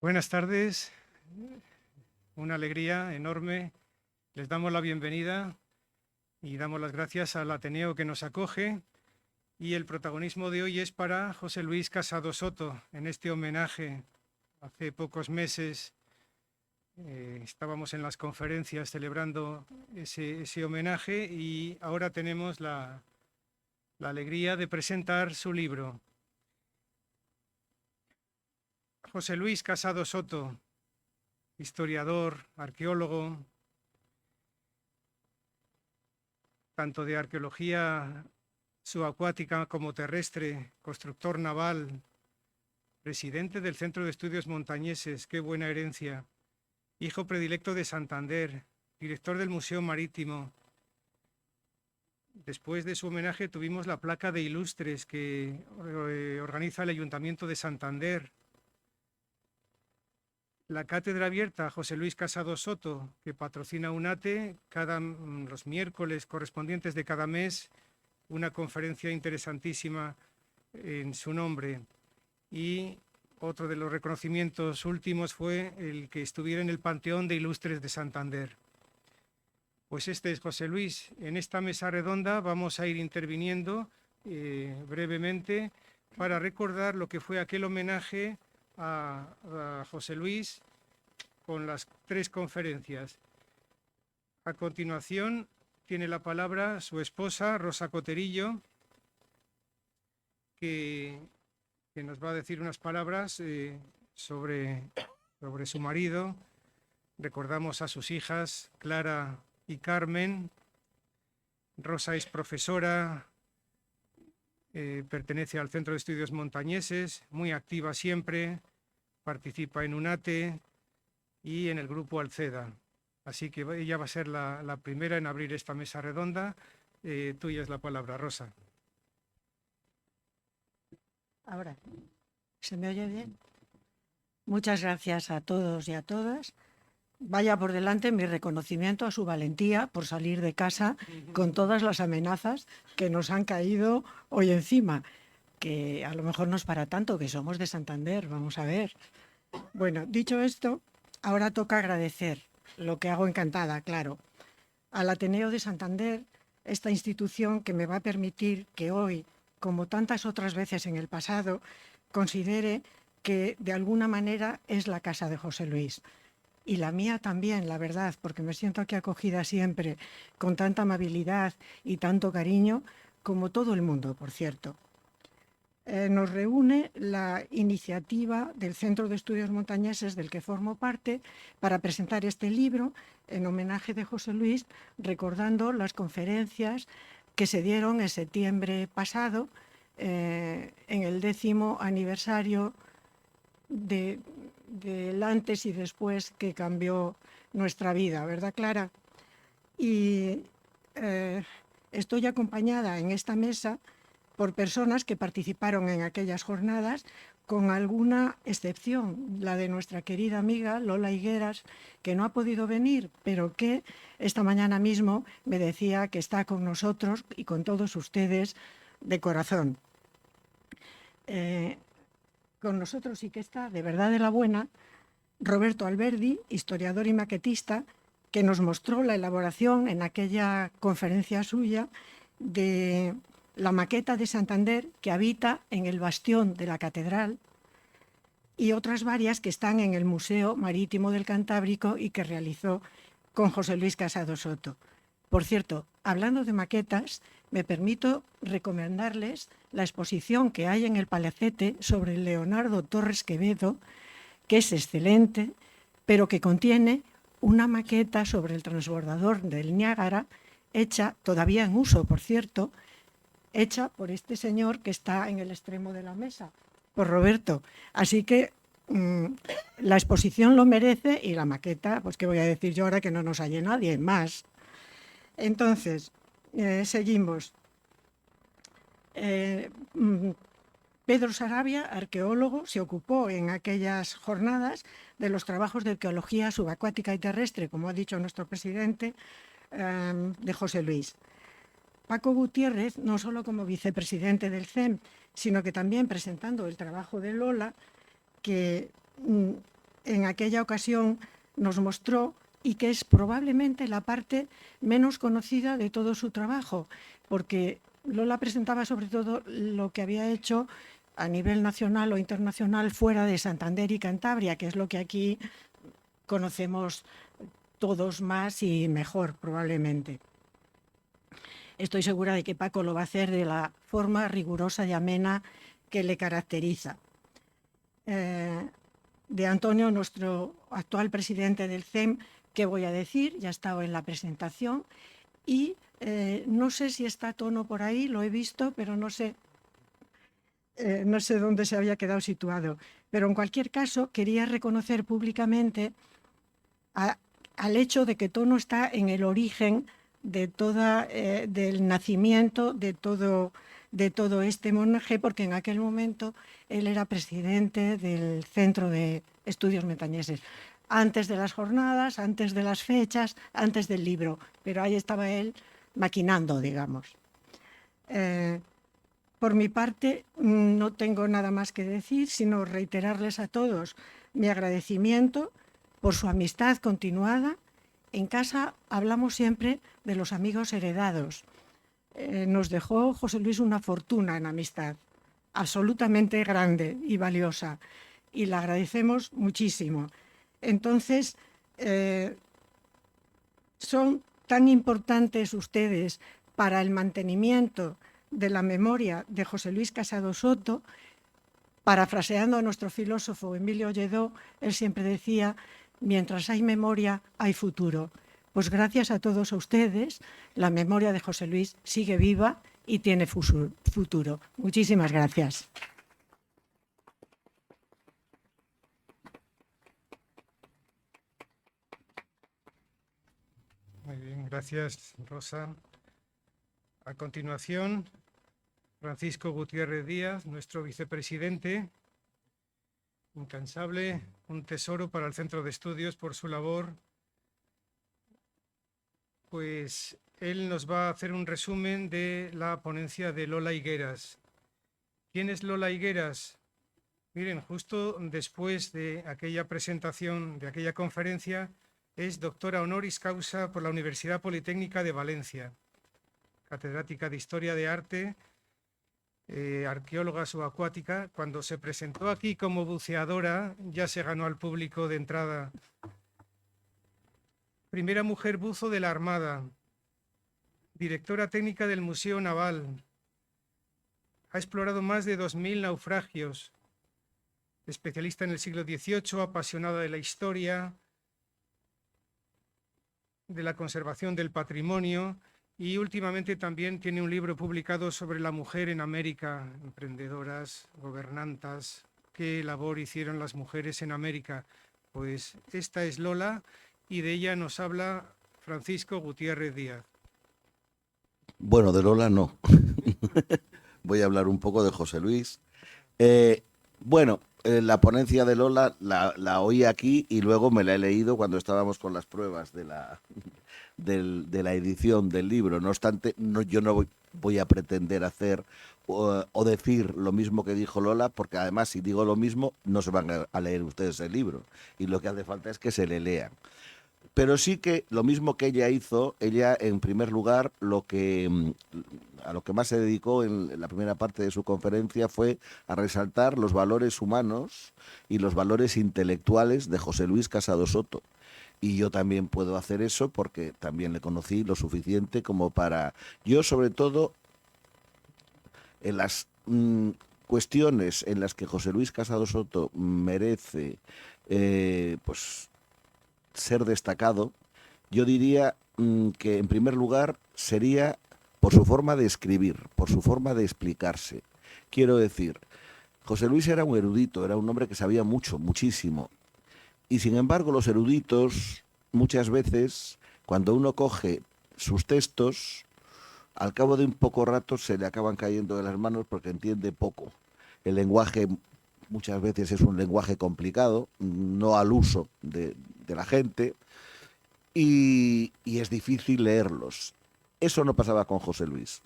Buenas tardes, una alegría enorme. Les damos la bienvenida y damos las gracias al Ateneo que nos acoge. Y el protagonismo de hoy es para José Luis Casado Soto. En este homenaje, hace pocos meses estábamos en las conferencias celebrando ese homenaje y ahora tenemos la alegría de presentar su libro. José Luis Casado Soto, historiador, arqueólogo, tanto de arqueología subacuática como terrestre, constructor naval, presidente del Centro de Estudios Montañeses, qué buena herencia, hijo predilecto de Santander, director del Museo Marítimo. Después de su homenaje tuvimos la placa de ilustres que organiza el Ayuntamiento de Santander, la cátedra abierta a José Luis Casado Soto, que patrocina UNATE los miércoles correspondientes de cada mes, una conferencia interesantísima en su nombre. Y otro de los reconocimientos últimos fue el que estuviera en el Panteón de Ilustres de Santander. Pues este es José Luis. En esta mesa redonda vamos a ir interviniendo brevemente para recordar lo que fue aquel homenaje a José Luis con las 3 conferencias. A continuación tiene la palabra su esposa, Rosa Coterillo, que nos va a decir unas palabras sobre su marido. Recordamos a sus hijas, Clara y Carmen. Rosa es profesora, pertenece al Centro de Estudios Montañeses, muy activa siempre, participa en UNATE y en el grupo Alceda. Así que ella va a ser la primera en abrir esta mesa redonda. Tuya es la palabra, Rosa. Ahora, ¿se me oye bien? Muchas gracias a todos y a todas. Vaya por delante mi reconocimiento a su valentía por salir de casa con todas las amenazas que nos han caído hoy encima, que a lo mejor no es para tanto, que somos de Santander, vamos a ver. Bueno, dicho esto, ahora toca agradecer, lo que hago encantada, claro, al Ateneo de Santander, esta institución que me va a permitir que hoy, como tantas otras veces en el pasado, considere que de alguna manera es la casa de José Luis. Y la mía también, la verdad, porque me siento aquí acogida siempre, con tanta amabilidad y tanto cariño, como todo el mundo, por cierto. Nos reúne la iniciativa del Centro de Estudios Montañeses del que formo parte para presentar este libro en homenaje de José Luis, recordando las conferencias que se dieron en septiembre pasado en el 10º aniversario del antes y después que cambió nuestra vida, ¿verdad, Clara? Y estoy acompañada en esta mesa por personas que participaron en aquellas jornadas, con alguna excepción, la de nuestra querida amiga Lola Higueras, que no ha podido venir, pero que esta mañana mismo me decía que está con nosotros y con todos ustedes de corazón. Con nosotros sí que está, de verdad de la buena, Roberto Alberdi, historiador y maquetista, que nos mostró la elaboración en aquella conferencia suya de la maqueta de Santander que habita en el bastión de la catedral y otras varias que están en el Museo Marítimo del Cantábrico y que realizó con José Luis Casado Soto. Por cierto, hablando de maquetas, me permito recomendarles la exposición que hay en el Palacete sobre Leonardo Torres Quevedo, que es excelente, pero que contiene una maqueta sobre el transbordador del Niágara, hecha, todavía en uso, por cierto, hecha por este señor que está en el extremo de la mesa, por Roberto. Así que la exposición lo merece y la maqueta, pues qué voy a decir yo ahora que no nos halle nadie más. Entonces, seguimos. Pedro Sarabia, arqueólogo, se ocupó en aquellas jornadas de los trabajos de arqueología subacuática y terrestre, como ha dicho nuestro presidente, de José Luis. Paco Gutiérrez, no solo como vicepresidente del CEM, sino que también presentando el trabajo de Lola, que en aquella ocasión nos mostró y que es probablemente la parte menos conocida de todo su trabajo, porque Lola presentaba sobre todo lo que había hecho a nivel nacional o internacional fuera de Santander y Cantabria, que es lo que aquí conocemos todos más y mejor probablemente. Estoy segura de que Paco lo va a hacer de la forma rigurosa y amena que le caracteriza. De Antonio, nuestro actual presidente del CEM, ¿qué voy a decir? Ya estaba en la presentación y no sé si está Tono por ahí, lo he visto, pero no sé dónde se había quedado situado. Pero en cualquier caso, quería reconocer públicamente al hecho de que Tono está en el origen de del nacimiento de todo este monje, porque en aquel momento él era presidente del Centro de Estudios Metañeses, antes de las jornadas, antes de las fechas, antes del libro, pero ahí estaba él maquinando, digamos. Por mi parte, no tengo nada más que decir, sino reiterarles a todos mi agradecimiento por su amistad continuada. En casa hablamos siempre de los amigos heredados. Nos dejó José Luis una fortuna en amistad, absolutamente grande y valiosa, y la agradecemos muchísimo. Entonces, son tan importantes ustedes para el mantenimiento de la memoria de José Luis Casado Soto. Parafraseando a nuestro filósofo Emilio Lledó, él siempre decía: mientras hay memoria, hay futuro. Pues gracias a todos ustedes, la memoria de José Luis sigue viva y tiene futuro. Muchísimas gracias. Muy bien, gracias, Rosa. A continuación, Francisco Gutiérrez Díaz, nuestro vicepresidente, incansable, un tesoro para el Centro de Estudios por su labor. Pues él nos va a hacer un resumen de la ponencia de Lola Higueras. ¿Quién es Lola Higueras? Miren, justo después de aquella presentación, de aquella conferencia, es doctora honoris causa por la Universidad Politécnica de Valencia, catedrática de Historia de Arte, arqueóloga subacuática. Cuando se presentó aquí como buceadora, ya se ganó al público de entrada. Primera mujer buzo de la Armada, directora técnica del Museo Naval. Ha explorado más de 2000 naufragios. Especialista en el siglo XVIII, apasionada de la historia, de la conservación del patrimonio, y últimamente también tiene un libro publicado sobre la mujer en América, emprendedoras, gobernantas, qué labor hicieron las mujeres en América. Pues esta es Lola y de ella nos habla Francisco Gutiérrez Díaz. Bueno, de Lola no. Voy a hablar un poco de José Luis. La ponencia de Lola la oí aquí y luego me la he leído cuando estábamos con las pruebas de la edición del libro. No obstante, yo no voy a pretender hacer o decir lo mismo que dijo Lola, porque además si digo lo mismo no se van a leer ustedes el libro y lo que hace falta es que se le lean. Pero sí que lo mismo que ella hizo, ella en primer lugar a lo que más se dedicó en la primera parte de su conferencia fue a resaltar los valores humanos y los valores intelectuales de José Luis Casado Soto. Y yo también puedo hacer eso porque también le conocí lo suficiente como para... Yo sobre todo en las cuestiones en las que José Luis Casado Soto merece ser destacado, yo diría que en primer lugar sería por su forma de escribir, por su forma de explicarse. Quiero decir, José Luis era un erudito, era un hombre que sabía mucho, muchísimo. Y sin embargo los eruditos muchas veces, cuando uno coge sus textos, al cabo de un poco rato se le acaban cayendo de las manos porque entiende poco. El lenguaje muchas veces es un lenguaje complicado, no al uso de la gente, y es difícil leerlos. Eso no pasaba con José Luis.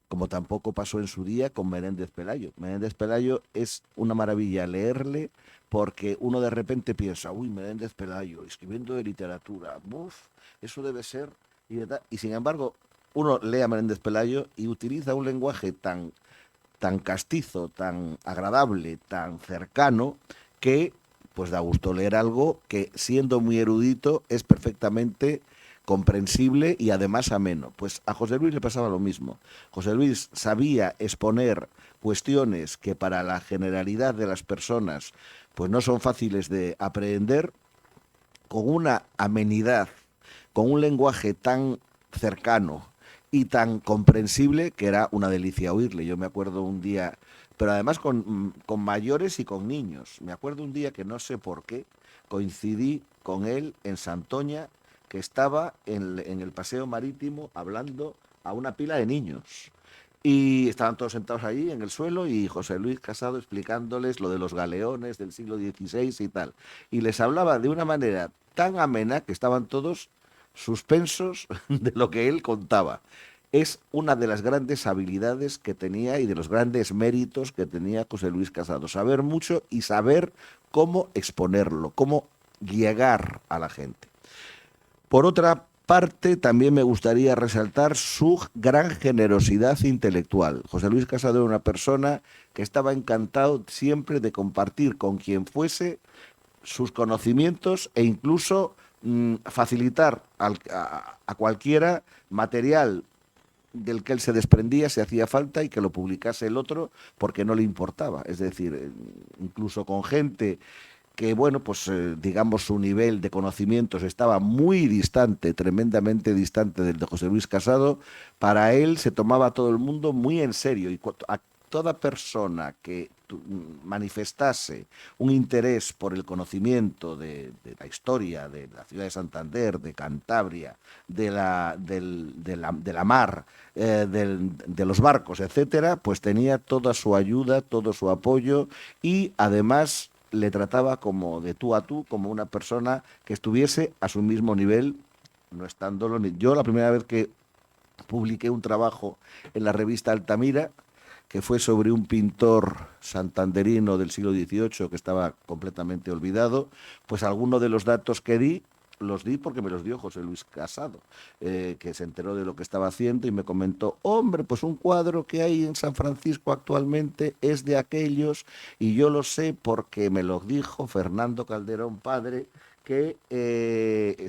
como tampoco pasó en su día con Menéndez Pelayo. Menéndez Pelayo es una maravilla leerle, porque uno de repente piensa, uy, Menéndez Pelayo, escribiendo de literatura, uf, eso debe ser, y sin embargo, uno lee a Menéndez Pelayo y utiliza un lenguaje tan castizo, tan agradable, tan cercano, que pues da gusto leer algo que, siendo muy erudito, es perfectamente comprensible y además ameno. Pues a José Luis le pasaba lo mismo. José Luis sabía exponer cuestiones que para la generalidad de las personas pues no son fáciles de aprender, con una amenidad, con un lenguaje tan cercano y tan comprensible que era una delicia oírle. Yo me acuerdo un día, pero además con mayores y con niños. Me acuerdo un día que no sé por qué coincidí con él en Santoña, que estaba en el paseo marítimo hablando a una pila de niños. Y estaban todos sentados allí en el suelo y José Luis Casado explicándoles lo de los galeones del siglo XVI y tal. Y les hablaba de una manera tan amena que estaban todos suspensos de lo que él contaba. Es una de las grandes habilidades que tenía y de los grandes méritos que tenía José Luis Casado. Saber mucho y saber cómo exponerlo, cómo llegar a la gente. Por otra parte, también me gustaría resaltar su gran generosidad intelectual. José Luis Casado era una persona que estaba encantado siempre de compartir con quien fuese sus conocimientos e incluso facilitar a cualquiera material del que él se desprendía si hacía falta y que lo publicase el otro porque no le importaba. Es decir, incluso con gente que, bueno, pues digamos su nivel de conocimientos estaba muy distante, tremendamente distante del de José Luis Casado, para él se tomaba a todo el mundo muy en serio y a toda persona que manifestase un interés por el conocimiento de la historia de la ciudad de Santander, de Cantabria, de la mar, de los barcos, etcétera, pues tenía toda su ayuda, todo su apoyo y además le trataba como de tú a tú, como una persona que estuviese a su mismo nivel, no estándolo ni... Yo la primera vez que publiqué un trabajo en la revista Altamira, que fue sobre un pintor santanderino del siglo XVIII que estaba completamente olvidado, pues algunos de los datos que di los di porque me los dio José Luis Casado, que se enteró de lo que estaba haciendo y me comentó, hombre, pues un cuadro que hay en San Francisco actualmente es de aquellos y yo lo sé porque me lo dijo Fernando Calderón padre, que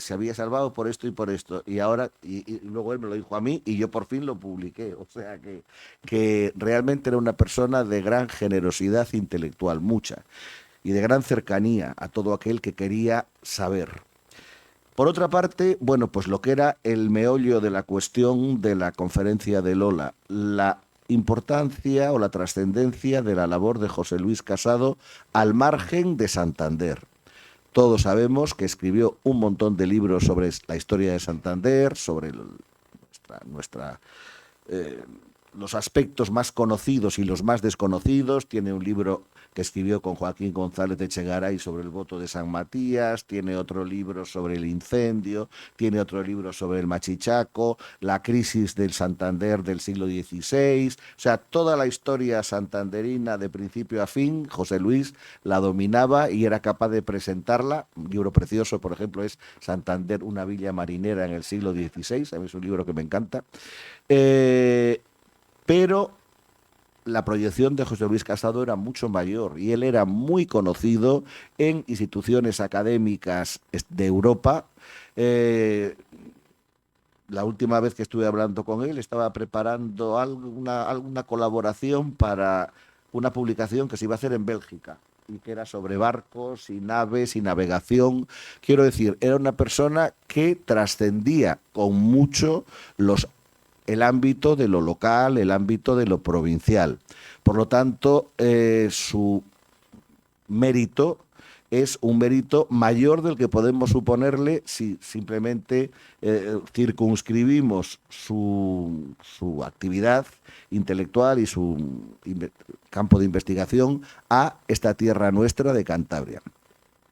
se había salvado por esto y por esto. Y ahora, y luego él me lo dijo a mí y yo por fin lo publiqué. O sea que realmente era una persona de gran generosidad intelectual, mucha, y de gran cercanía a todo aquel que quería saber. Por otra parte, bueno, pues lo que era el meollo de la cuestión de la conferencia de Lola, la importancia o la trascendencia de la labor de José Luis Casado al margen de Santander. Todos sabemos que escribió un montón de libros sobre la historia de Santander, sobre los aspectos más conocidos y los más desconocidos. Tiene un libro que escribió con Joaquín González de Echegaray sobre el voto de San Matías, tiene otro libro sobre el incendio, tiene otro libro sobre el Machichaco, la crisis del Santander del siglo XVI, o sea, toda la historia santanderina de principio a fin, José Luis la dominaba y era capaz de presentarla. Un libro precioso, por ejemplo, es Santander, una villa marinera en el siglo XVI, a mí es un libro que me encanta. Pero la proyección de José Luis Casado era mucho mayor y él era muy conocido en instituciones académicas de Europa. La última vez que estuve hablando con él estaba preparando alguna colaboración para una publicación que se iba a hacer en Bélgica y que era sobre barcos y naves y navegación. Quiero decir, era una persona que trascendía con mucho el ámbito de lo local, el ámbito de lo provincial. Por lo tanto, su mérito es un mérito mayor del que podemos suponerle si simplemente circunscribimos su actividad intelectual y su campo de investigación a esta tierra nuestra de Cantabria.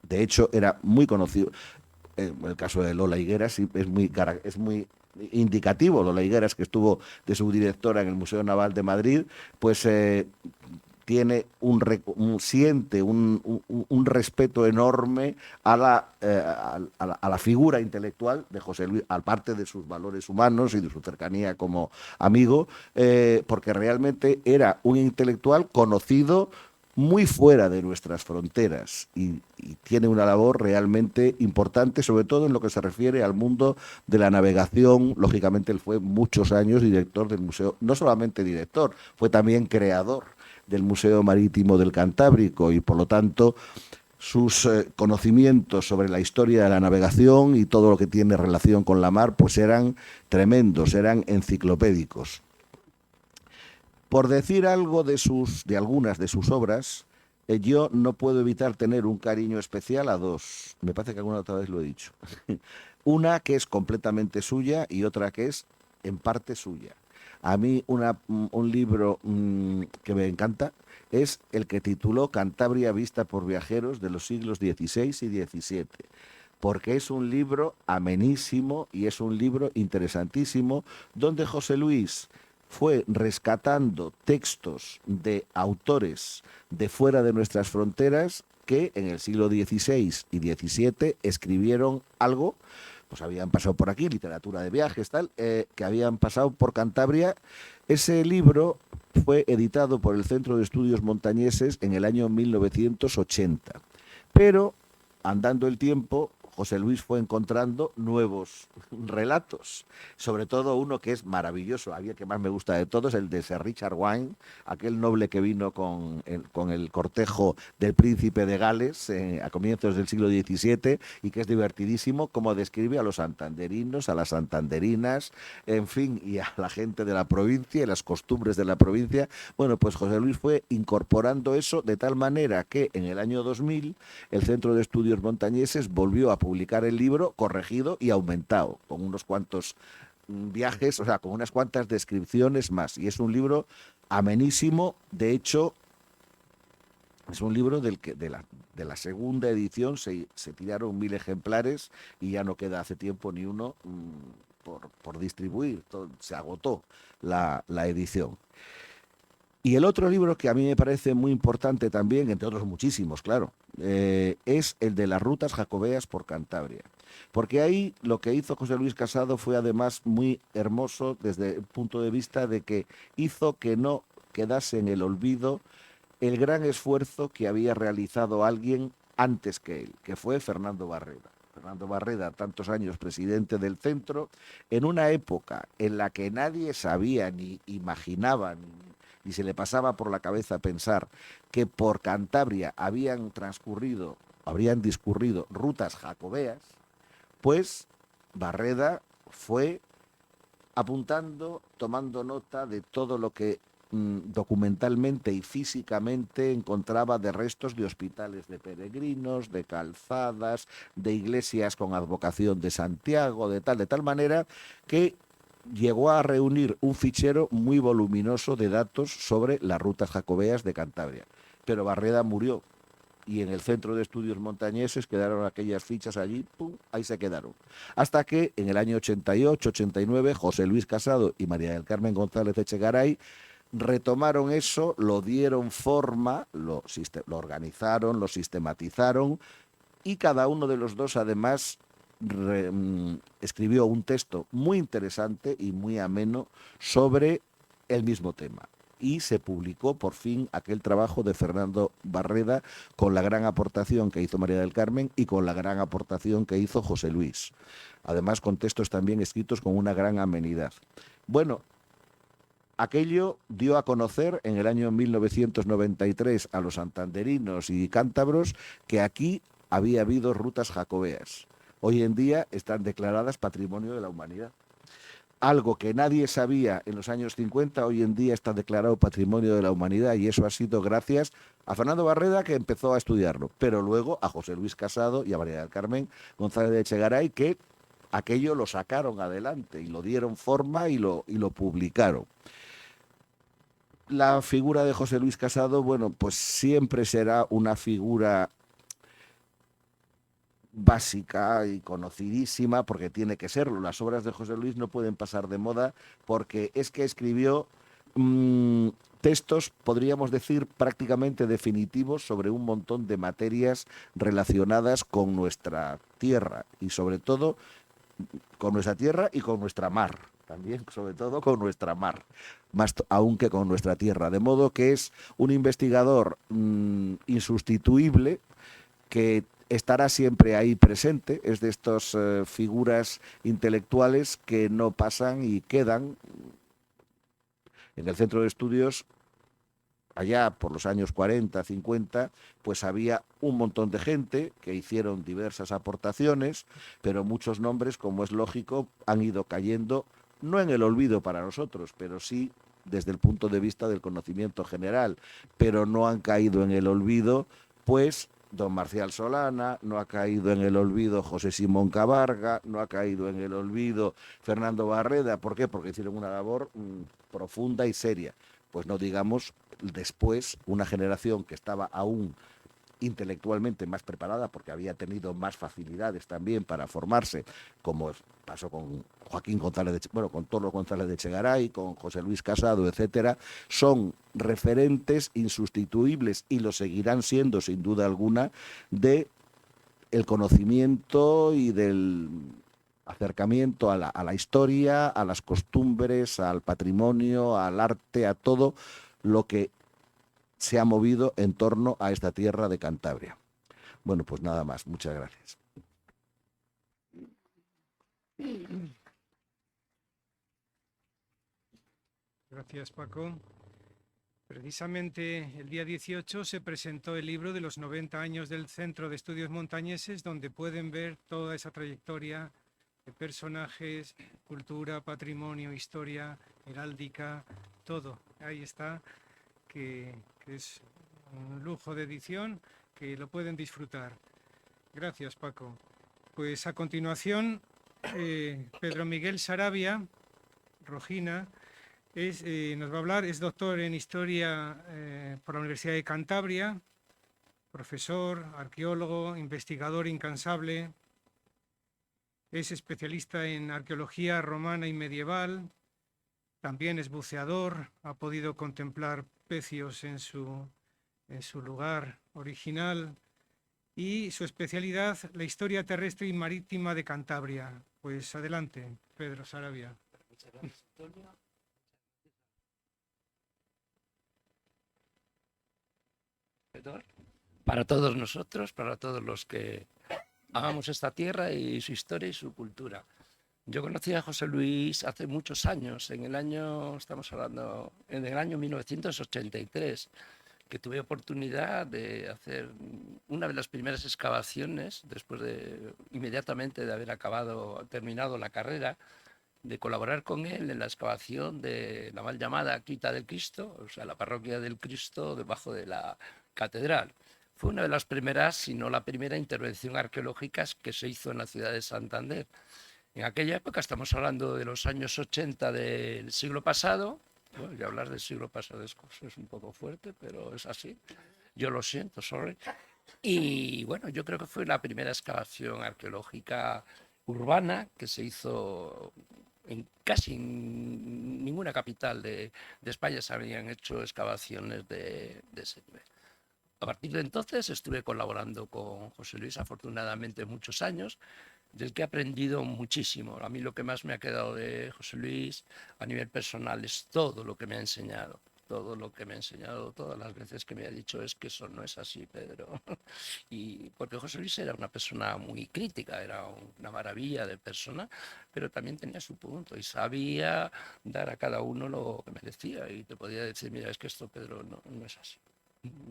De hecho, era muy conocido. En el caso de Lola Higuera sí, es muy indicativo. Lola Higueras, que estuvo de subdirectora en el Museo Naval de Madrid, pues tiene siente un respeto enorme a la figura intelectual de José Luis, aparte de sus valores humanos y de su cercanía como amigo, porque realmente era un intelectual conocido muy fuera de nuestras fronteras y tiene una labor realmente importante, sobre todo en lo que se refiere al mundo de la navegación. Lógicamente él fue muchos años director del museo, no solamente director, fue también creador del Museo Marítimo del Cantábrico y por lo tanto sus conocimientos sobre la historia de la navegación y todo lo que tiene relación con la mar pues eran tremendos, eran enciclopédicos. Por decir algo de algunas de sus obras, yo no puedo evitar tener un cariño especial a dos. Me parece que alguna otra vez lo he dicho. Una que es completamente suya y otra que es en parte suya. A mí un libro que me encanta es el que tituló Cantabria vista por viajeros de los siglos XVI y XVII, porque es un libro amenísimo y es un libro interesantísimo, donde José Luis fue rescatando textos de autores de fuera de nuestras fronteras que en el siglo XVI y XVII escribieron algo, pues habían pasado por aquí, literatura de viajes, tal, que habían pasado por Cantabria. Ese libro fue editado por el Centro de Estudios Montañeses en el año 1980, pero andando el tiempo, José Luis fue encontrando nuevos relatos, sobre todo uno que es maravilloso, a mí el que más me gusta de todos, el de Sir Richard Wine, aquel noble que vino con el cortejo del príncipe de Gales a comienzos del siglo XVII y que es divertidísimo, como describe a los santanderinos, a las santanderinas, en fin, y a la gente de la provincia y las costumbres de la provincia. Bueno, pues José Luis fue incorporando eso de tal manera que en el año 2000 el Centro de Estudios Montañeses volvió a publicar el libro corregido y aumentado, con unos cuantos viajes, o sea, con unas cuantas descripciones más. Y es un libro amenísimo. De hecho, es un libro del que de la segunda edición se tiraron 1000 ejemplares y ya no queda hace tiempo ni uno por distribuir. Se agotó la edición. Y el otro libro que a mí me parece muy importante también, entre otros muchísimos, claro, es el de las rutas jacobeas por Cantabria. Porque ahí lo que hizo José Luis Casado fue además muy hermoso desde el punto de vista de que hizo que no quedase en el olvido el gran esfuerzo que había realizado alguien antes que él, que fue Fernando Barreda. Fernando Barreda, tantos años presidente del centro, en una época en la que nadie sabía ni imaginaba ni se le pasaba por la cabeza pensar que por Cantabria habrían discurrido rutas jacobeas, pues Barreda fue apuntando, tomando nota de todo lo que documentalmente y físicamente encontraba de restos de hospitales de peregrinos, de calzadas, de iglesias con advocación de Santiago, de tal manera que llegó a reunir un fichero muy voluminoso de datos sobre las rutas jacobeas de Cantabria. Pero Barreda murió y en el Centro de Estudios Montañeses quedaron aquellas fichas allí, ¡pum!, ahí se quedaron. Hasta que en el año 88, 89, José Luis Casado y María del Carmen González Echegaray retomaron eso, lo dieron forma, lo organizaron, lo sistematizaron y cada uno de los dos además escribió un texto muy interesante y muy ameno sobre el mismo tema. Y se publicó por fin aquel trabajo de Fernando Barreda con la gran aportación que hizo María del Carmen y con la gran aportación que hizo José Luis. Además con textos también escritos con una gran amenidad. Bueno, aquello dio a conocer en el año 1993 a los santanderinos y cántabros que aquí había habido rutas jacobeas. Hoy en día están declaradas Patrimonio de la Humanidad. Algo que nadie sabía en los años 50, hoy en día está declarado Patrimonio de la Humanidad y eso ha sido gracias a Fernando Barreda, que empezó a estudiarlo, pero luego a José Luis Casado y a María del Carmen González de Echegaray, que aquello lo sacaron adelante y lo dieron forma y lo publicaron. La figura de José Luis Casado, bueno, pues siempre será una figura básica y conocidísima, porque tiene que serlo. Las obras de José Luis no pueden pasar de moda porque es que escribió textos, podríamos decir, prácticamente definitivos sobre un montón de materias relacionadas con nuestra tierra y sobre todo con nuestra tierra y con nuestra mar. También, sobre todo, con nuestra mar, más aún que con nuestra tierra. De modo que es un investigador insustituible que estará siempre ahí presente, es de estas figuras intelectuales que no pasan y quedan en el centro de estudios. Allá por los años 40, 50, pues había un montón de gente que hicieron diversas aportaciones, pero muchos nombres, como es lógico, han ido cayendo, no en el olvido para nosotros, pero sí desde el punto de vista del conocimiento general, pero no han caído en el olvido, pues don Marcial Solana, no ha caído en el olvido José Simón Cabarga, no ha caído en el olvido Fernando Barreda. ¿Por qué? Porque hicieron una labor profunda y seria. Pues no digamos después una generación que estaba aún intelectualmente más preparada porque había tenido más facilidades también para formarse, como pasó con Joaquín González con Torlo González de Chegaray, con José Luis Casado, etcétera, son referentes insustituibles y lo seguirán siendo sin duda alguna de el conocimiento y del acercamiento a la historia, a las costumbres, al patrimonio, al arte, a todo lo que se ha movido en torno a esta tierra de Cantabria. Bueno, pues nada más. Muchas gracias. Gracias, Paco. Precisamente el día 18 se presentó el libro de los 90 años del Centro de Estudios Montañeses, donde pueden ver toda esa trayectoria de personajes, cultura, patrimonio, historia, heráldica, todo. Ahí está, que es un lujo de edición, que lo pueden disfrutar. Gracias, Paco. Pues a continuación, Pedro Miguel Sarabia, Rojina, nos va a hablar, es doctor en Historia por la Universidad de Cantabria, profesor, arqueólogo, investigador incansable, es especialista en arqueología romana y medieval, también es buceador, ha podido contemplar pecios en su lugar original y su especialidad, la historia terrestre y marítima de Cantabria. Pues adelante, Pedro Sarabia. Muchas gracias, Antonio. Para todos nosotros, para todos los que amamos esta tierra y su historia y su cultura. Yo conocí a José Luis hace muchos años, estamos hablando, en el año 1983, que tuve oportunidad de hacer una de las primeras excavaciones, inmediatamente de haber terminado la carrera, de colaborar con él en la excavación de la mal llamada Cripta del Cristo, o sea, la parroquia del Cristo debajo de la catedral. Fue una de las primeras, si no la primera intervención arqueológica que se hizo en la ciudad de Santander. En aquella época, estamos hablando de los años 80 del siglo pasado, bueno, y hablar del siglo pasado es un poco fuerte, pero es así. Yo lo siento, sorry. Y bueno, yo creo que fue la primera excavación arqueológica urbana que se hizo en casi ninguna capital de España se habían hecho excavaciones de ese nivel. A partir de entonces estuve colaborando con José Luis, afortunadamente muchos años, del que he aprendido muchísimo. A mí lo que más me ha quedado de José Luis a nivel personal es todo lo que me ha enseñado. Todo lo que me ha enseñado, todas las veces que me ha dicho es que eso no es así, Pedro. Y porque José Luis era una persona muy crítica, era una maravilla de persona, pero también tenía su punto y sabía dar a cada uno lo que merecía. Y te podía decir, mira, es que esto, Pedro, no es así.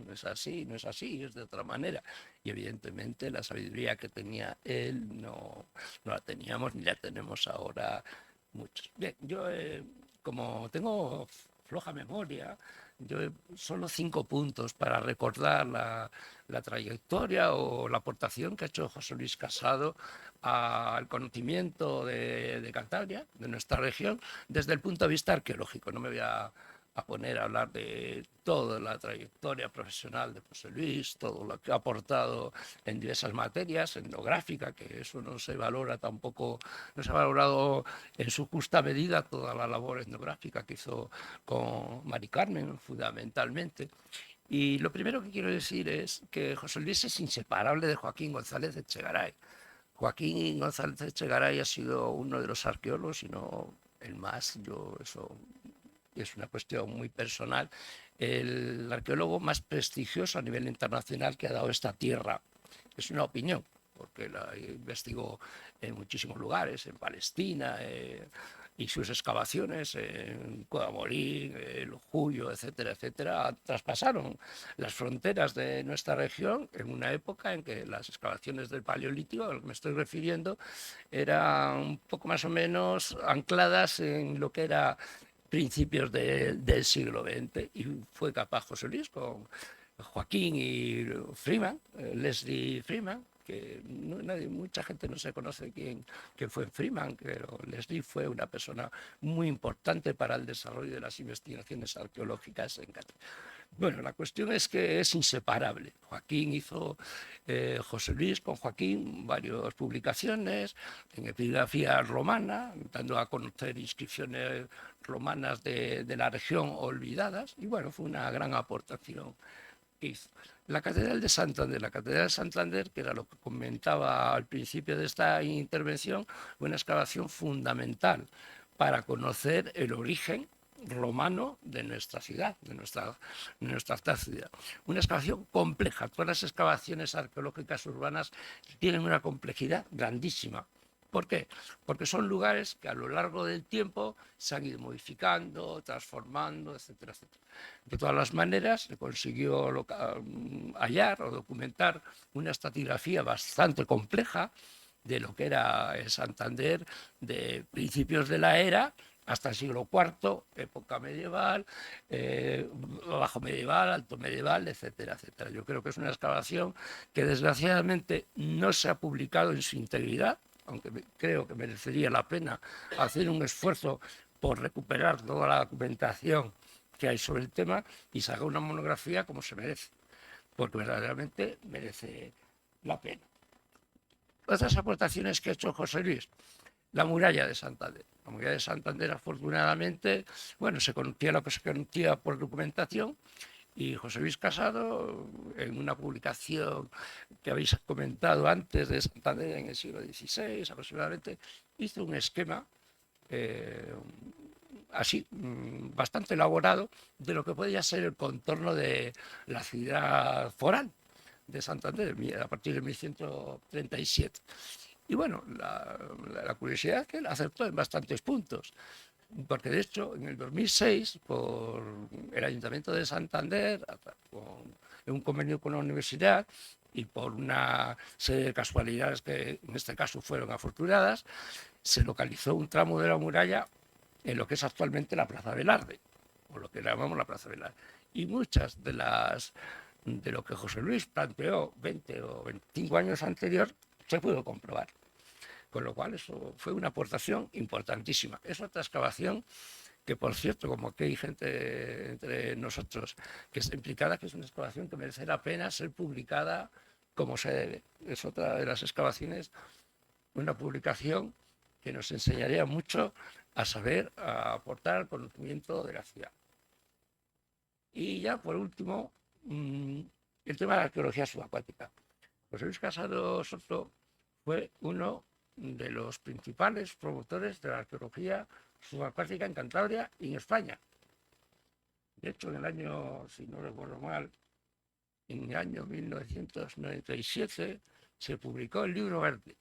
No es así, no es así, es de otra manera. Y evidentemente la sabiduría que tenía él no la teníamos ni la tenemos ahora muchos. Bien, yo como tengo floja memoria, yo solo 5 puntos para recordar la trayectoria o la aportación que ha hecho José Luis Casado al conocimiento de Cantabria, de nuestra región, desde el punto de vista arqueológico. No me voy a a poner a hablar de toda la trayectoria profesional de José Luis, todo lo que ha aportado en diversas materias, etnográfica, que eso no se valora tampoco, no se ha valorado en su justa medida toda la labor etnográfica que hizo con Mari Carmen, fundamentalmente. Y lo primero que quiero decir es que José Luis es inseparable de Joaquín González de Echegaray. Joaquín González de Echegaray ha sido uno de los arqueólogos, si no el más, yo eso es una cuestión muy personal, el arqueólogo más prestigioso a nivel internacional que ha dado esta tierra. Es una opinión, porque la investigó en muchísimos lugares, en Palestina, y sus excavaciones en Cuadamorín, el Julio, etcétera, etcétera, traspasaron las fronteras de nuestra región en una época en que las excavaciones del Paleolítico, a lo que me estoy refiriendo, eran un poco más o menos ancladas en lo que era principios del siglo XX, y fue capaz José Luis con Joaquín y Freeman, Leslie Freeman, que mucha gente no se conoce quién fue Freeman, pero Leslie fue una persona muy importante para el desarrollo de las investigaciones arqueológicas en Cataluña. Bueno, la cuestión es que es inseparable. Joaquín hizo, José Luis con Joaquín, varias publicaciones en epigrafía romana, dando a conocer inscripciones romanas de la región olvidadas, y bueno, fue una gran aportación que hizo. La Catedral de Santander, que era lo que comentaba al principio de esta intervención, fue una excavación fundamental para conocer el origen romano de nuestra ciudad, de nuestra actual ciudad. Una excavación compleja. Todas las excavaciones arqueológicas urbanas tienen una complejidad grandísima. ¿Por qué? Porque son lugares que a lo largo del tiempo se han ido modificando, transformando, etcétera, etcétera. De todas las maneras, se consiguió hallar o documentar una estratigrafía bastante compleja de lo que era el Santander de principios de la era hasta el siglo IV, época medieval, bajo medieval, alto medieval, etcétera, etcétera. Yo creo que es una excavación que desgraciadamente no se ha publicado en su integridad, aunque creo que merecería la pena hacer un esfuerzo por recuperar toda la documentación que hay sobre el tema y sacar una monografía como se merece, porque verdaderamente merece la pena. Otras aportaciones que ha hecho José Luis: la muralla de Santander. La muralla de Santander, afortunadamente, bueno, se conocía lo que se conocía por documentación, y José Luis Casado, en una publicación que habéis comentado antes de Santander en el siglo XVI aproximadamente, hizo un esquema así, bastante elaborado, de lo que podía ser el contorno de la ciudad foral de Santander a partir de 1137. Y bueno, la curiosidad es que él acertó en bastantes puntos, porque de hecho en el 2006, por el Ayuntamiento de Santander, en un convenio con la universidad y por una serie de casualidades que en este caso fueron afortunadas, se localizó un tramo de la muralla en lo que es actualmente la Plaza Velarde, o lo que llamamos la Plaza Velarde. Y muchas de lo que José Luis planteó 20 o 25 años anterior se pudo comprobar. Con lo cual eso fue una aportación importantísima. Es otra excavación que, por cierto, como que hay gente entre nosotros que está implicada, que es una excavación que merece la pena ser publicada como se debe. Es otra de las excavaciones, una publicación que nos enseñaría mucho a saber, a aportar al conocimiento de la ciudad. Y ya, por último, el tema de la arqueología subacuática. José Luis Casado Soto fue uno de los principales promotores de la arqueología subacuática en Cantabria y en España. De hecho, en el año, si no recuerdo mal, en el año 1997 se publicó el Libro Verde.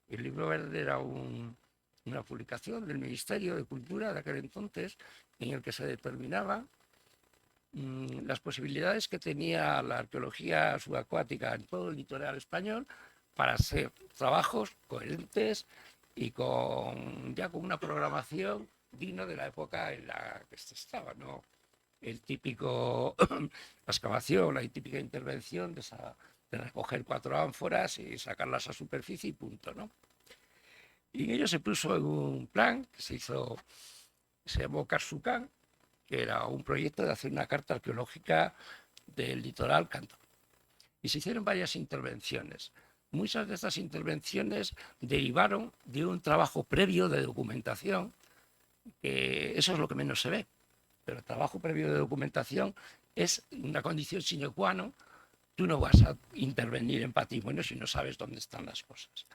El Libro Verde era una publicación del Ministerio de Cultura de aquel entonces, en el que se determinaban las posibilidades que tenía la arqueología subacuática en todo el litoral español para hacer trabajos coherentes y ya con una programación digna de la época en la que se estaba, ¿no? El típico excavación, la típica intervención de recoger 4 ánforas y sacarlas a superficie y punto, ¿no? Y en ello se puso en un plan que se llamó Carsucan, que era un proyecto de hacer una carta arqueológica del litoral cántabro. Y se hicieron varias intervenciones. Muchas de estas intervenciones derivaron de un trabajo previo de documentación, que eso es lo que menos se ve, pero el trabajo previo de documentación es una condición sine qua non. Tú no vas a intervenir en patrimonio si no sabes dónde están las cosas.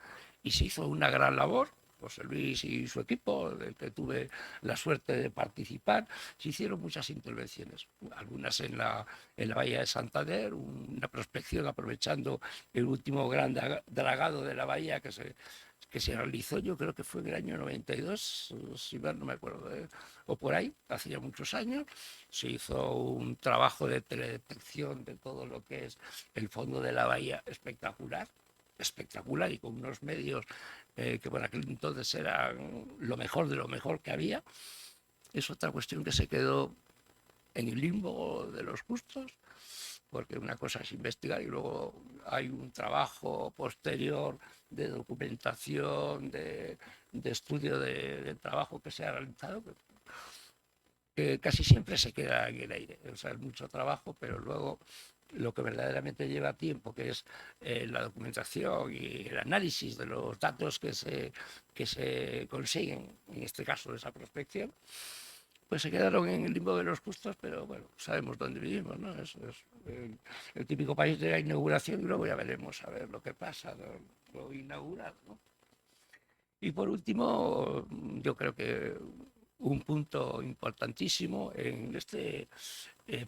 Y se hizo una gran labor. José Luis y su equipo, del que tuve la suerte de participar, se hicieron muchas intervenciones, algunas en la bahía de Santander, una prospección aprovechando el último gran dragado de la bahía que se realizó, yo creo que fue en el año 92, si mal no me acuerdo, o por ahí, hacía muchos años. Se hizo un trabajo de teledetección de todo lo que es el fondo de la bahía espectacular, y con unos medios que por aquel entonces eran lo mejor de lo mejor que había. Es otra cuestión que se quedó en el limbo de los justos, porque una cosa es investigar y luego hay un trabajo posterior de documentación, de estudio del trabajo que se ha realizado, que casi siempre se queda en el aire. O sea, es mucho trabajo, pero luego lo que verdaderamente lleva tiempo, que es la documentación y el análisis de los datos que se consiguen, en este caso de esa prospección, pues se quedaron en el limbo de los justos, pero bueno, sabemos dónde vivimos, ¿no? Es el típico país de la inauguración y luego ya veremos a ver lo que pasa, lo inaugurar, ¿no? Y por último, yo creo que un punto importantísimo en este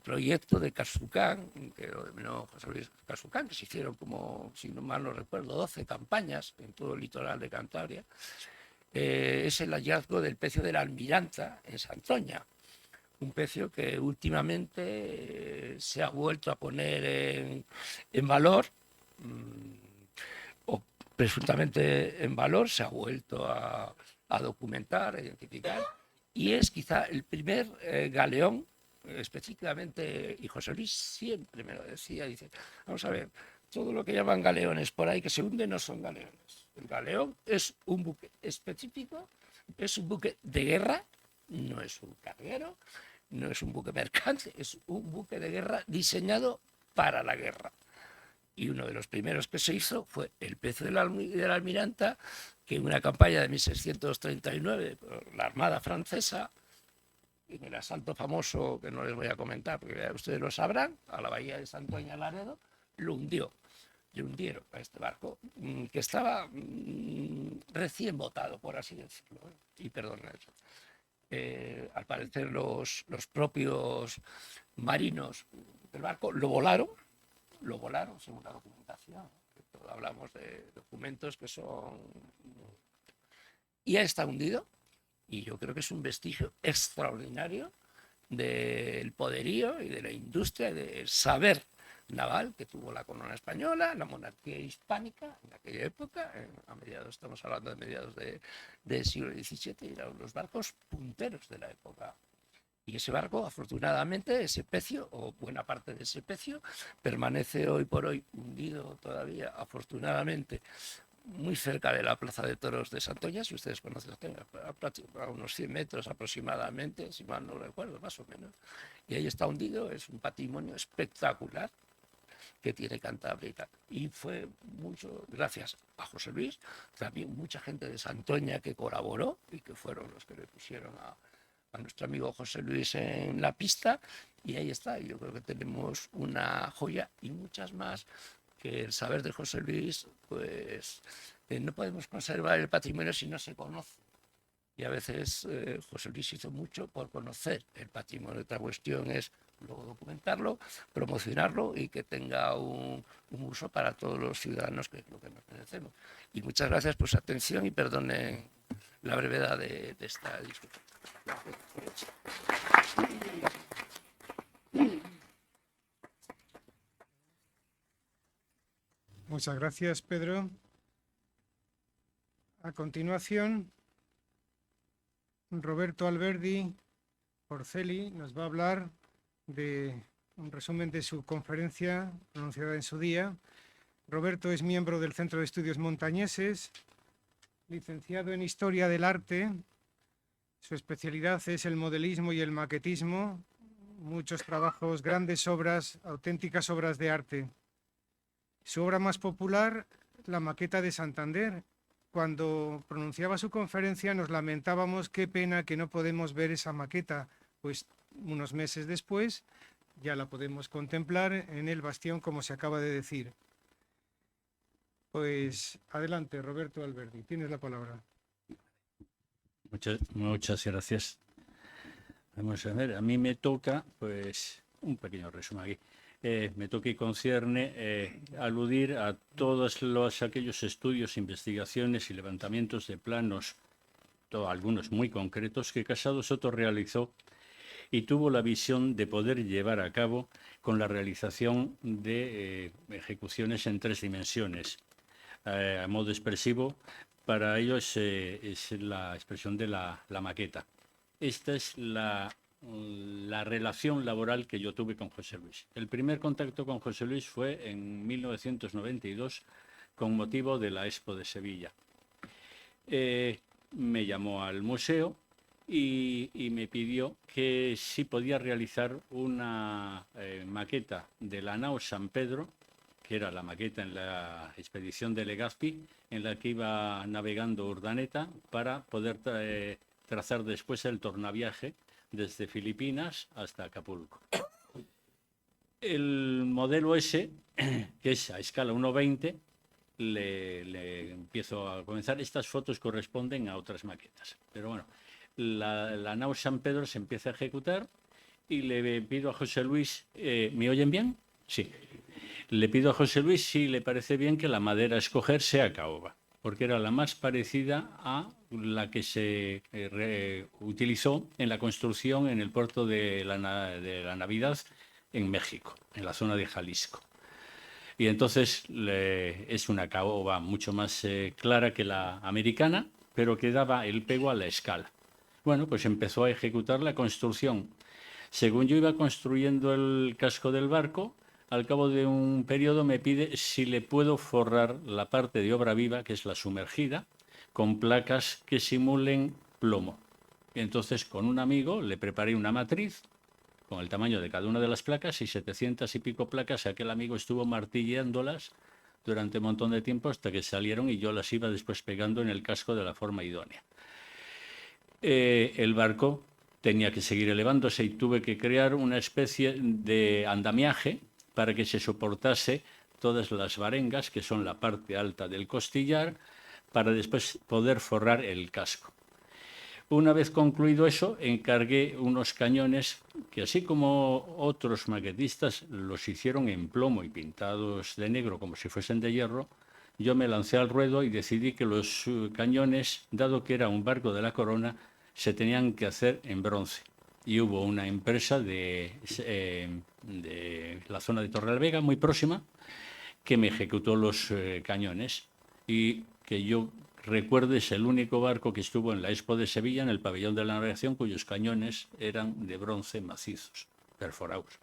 proyecto de Casfucán, que lo denominó José Luis Casfucán, que se hicieron como, si no mal no recuerdo, 12 campañas en todo el litoral de Cantabria, es el hallazgo del pecio de la Almiranta en Santoña. Un pecio que últimamente se ha vuelto a poner en valor, o presuntamente en valor, se ha vuelto a documentar, a identificar, y es quizá el primer galeón, específicamente, y José Luis siempre me lo decía, dice, vamos a ver, todo lo que llaman galeones por ahí que se hunden no son galeones. El galeón es un buque específico, es un buque de guerra, no es un carguero, no es un buque mercante, es un buque de guerra diseñado para la guerra. Y uno de los primeros que se hizo fue el pecio de la Almiranta, que en una campaña de 1639 por la Armada Francesa, en el asalto famoso, que no les voy a comentar porque ustedes lo sabrán, a la bahía de Santoña Laredo, lo hundió. Le hundieron a este barco que estaba recién botado, por así decirlo, y perdona eso. Al parecer los propios marinos del barco lo volaron según la documentación. Hablamos de documentos que son... Y ya está hundido, y yo creo que es un vestigio extraordinario del poderío y de la industria, del saber naval que tuvo la corona española, la monarquía hispánica en aquella época, a mediados, estamos hablando de mediados del siglo XVII, y eran los barcos punteros de la época. Y ese barco, afortunadamente, ese pecio, o buena parte de ese pecio, permanece hoy por hoy hundido todavía, afortunadamente, muy cerca de la Plaza de Toros de Santoña, si ustedes conocen, a unos 100 metros aproximadamente, si mal no recuerdo, más o menos. Y ahí está hundido, es un patrimonio espectacular que tiene Cantabria. Y fue mucho gracias a José Luis, también mucha gente de Santoña que colaboró y que fueron los que le pusieron a nuestro amigo José Luis en la pista, y ahí está. Yo creo que tenemos una joya y muchas más que el saber de José Luis, pues no podemos conservar el patrimonio si no se conoce. Y a veces José Luis hizo mucho por conocer el patrimonio. Otra cuestión es luego documentarlo, promocionarlo y que tenga un uso para todos los ciudadanos, que es lo que nos merecemos. Y muchas gracias por su atención y perdonen la brevedad de esta discusión. Muchas gracias, Pedro. A continuación, Roberto Alberdi Porceli nos va a hablar de un resumen de su conferencia pronunciada en su día. Roberto es miembro del Centro de Estudios Montañeses, licenciado en Historia del Arte, Su especialidad es el modelismo y el maquetismo, muchos trabajos, grandes obras, auténticas obras de arte. Su obra más popular, la maqueta de Santander. Cuando pronunciaba su conferencia nos lamentábamos qué pena que no podemos ver esa maqueta, pues unos meses después ya la podemos contemplar en el Bastión, como se acaba de decir. Pues adelante, Roberto Alberdi, tienes la palabra. Muchas gracias. Vamos a ver, a mí me toca, pues, un pequeño resumen aquí. Me toca y concierne aludir a todos aquellos estudios, investigaciones y levantamientos de planos, algunos muy concretos, que Casado Soto realizó y tuvo la visión de poder llevar a cabo con la realización de ejecuciones en 3 dimensiones. A modo expresivo, para ello es la expresión de la maqueta. Esta es la relación laboral que yo tuve con José Luis. El primer contacto con José Luis fue en 1992 con motivo de la Expo de Sevilla. Me llamó al museo y me pidió que si podía realizar una maqueta de la nao San Pedro, que era la maqueta en la expedición de Legazpi, en la que iba navegando Urdaneta para poder trazar después el tornaviaje desde Filipinas hasta Acapulco. El modelo ese, que es a escala 1:20, le empiezo a comenzar. Estas fotos corresponden a otras maquetas. Pero bueno, la nao San Pedro se empieza a ejecutar y le pido a José Luis, ¿me oyen bien? Sí. Le pido a José Luis si le parece bien que la madera a escoger sea caoba, porque era la más parecida a la que se utilizó en la construcción en el puerto de la Navidad en México, en la zona de Jalisco. Y entonces es una caoba mucho más clara que la americana, pero que daba el pego a la escala. Bueno, pues empezó a ejecutar la construcción. Según yo iba construyendo el casco del barco, al cabo de un periodo me pide si le puedo forrar la parte de obra viva, que es la sumergida, con placas que simulen plomo. Y entonces con un amigo le preparé una matriz con el tamaño de cada una de las placas y 700 y pico placas. Aquel amigo estuvo martilleándolas durante un montón de tiempo hasta que salieron y yo las iba después pegando en el casco de la forma idónea. El barco tenía que seguir elevándose y tuve que crear una especie de andamiaje para que se soportase todas las varengas, que son la parte alta del costillar, para después poder forrar el casco. Una vez concluido eso, encargué unos cañones que, así como otros maquetistas los hicieron en plomo y pintados de negro como si fuesen de hierro, yo me lancé al ruedo y decidí que los cañones, dado que era un barco de la corona, se tenían que hacer en bronce. Y hubo una empresa de la zona de Torrelavega, muy próxima, que me ejecutó los cañones. Y que yo recuerde, es el único barco que estuvo en la Expo de Sevilla, en el pabellón de la navegación, cuyos cañones eran de bronce macizos, perforados.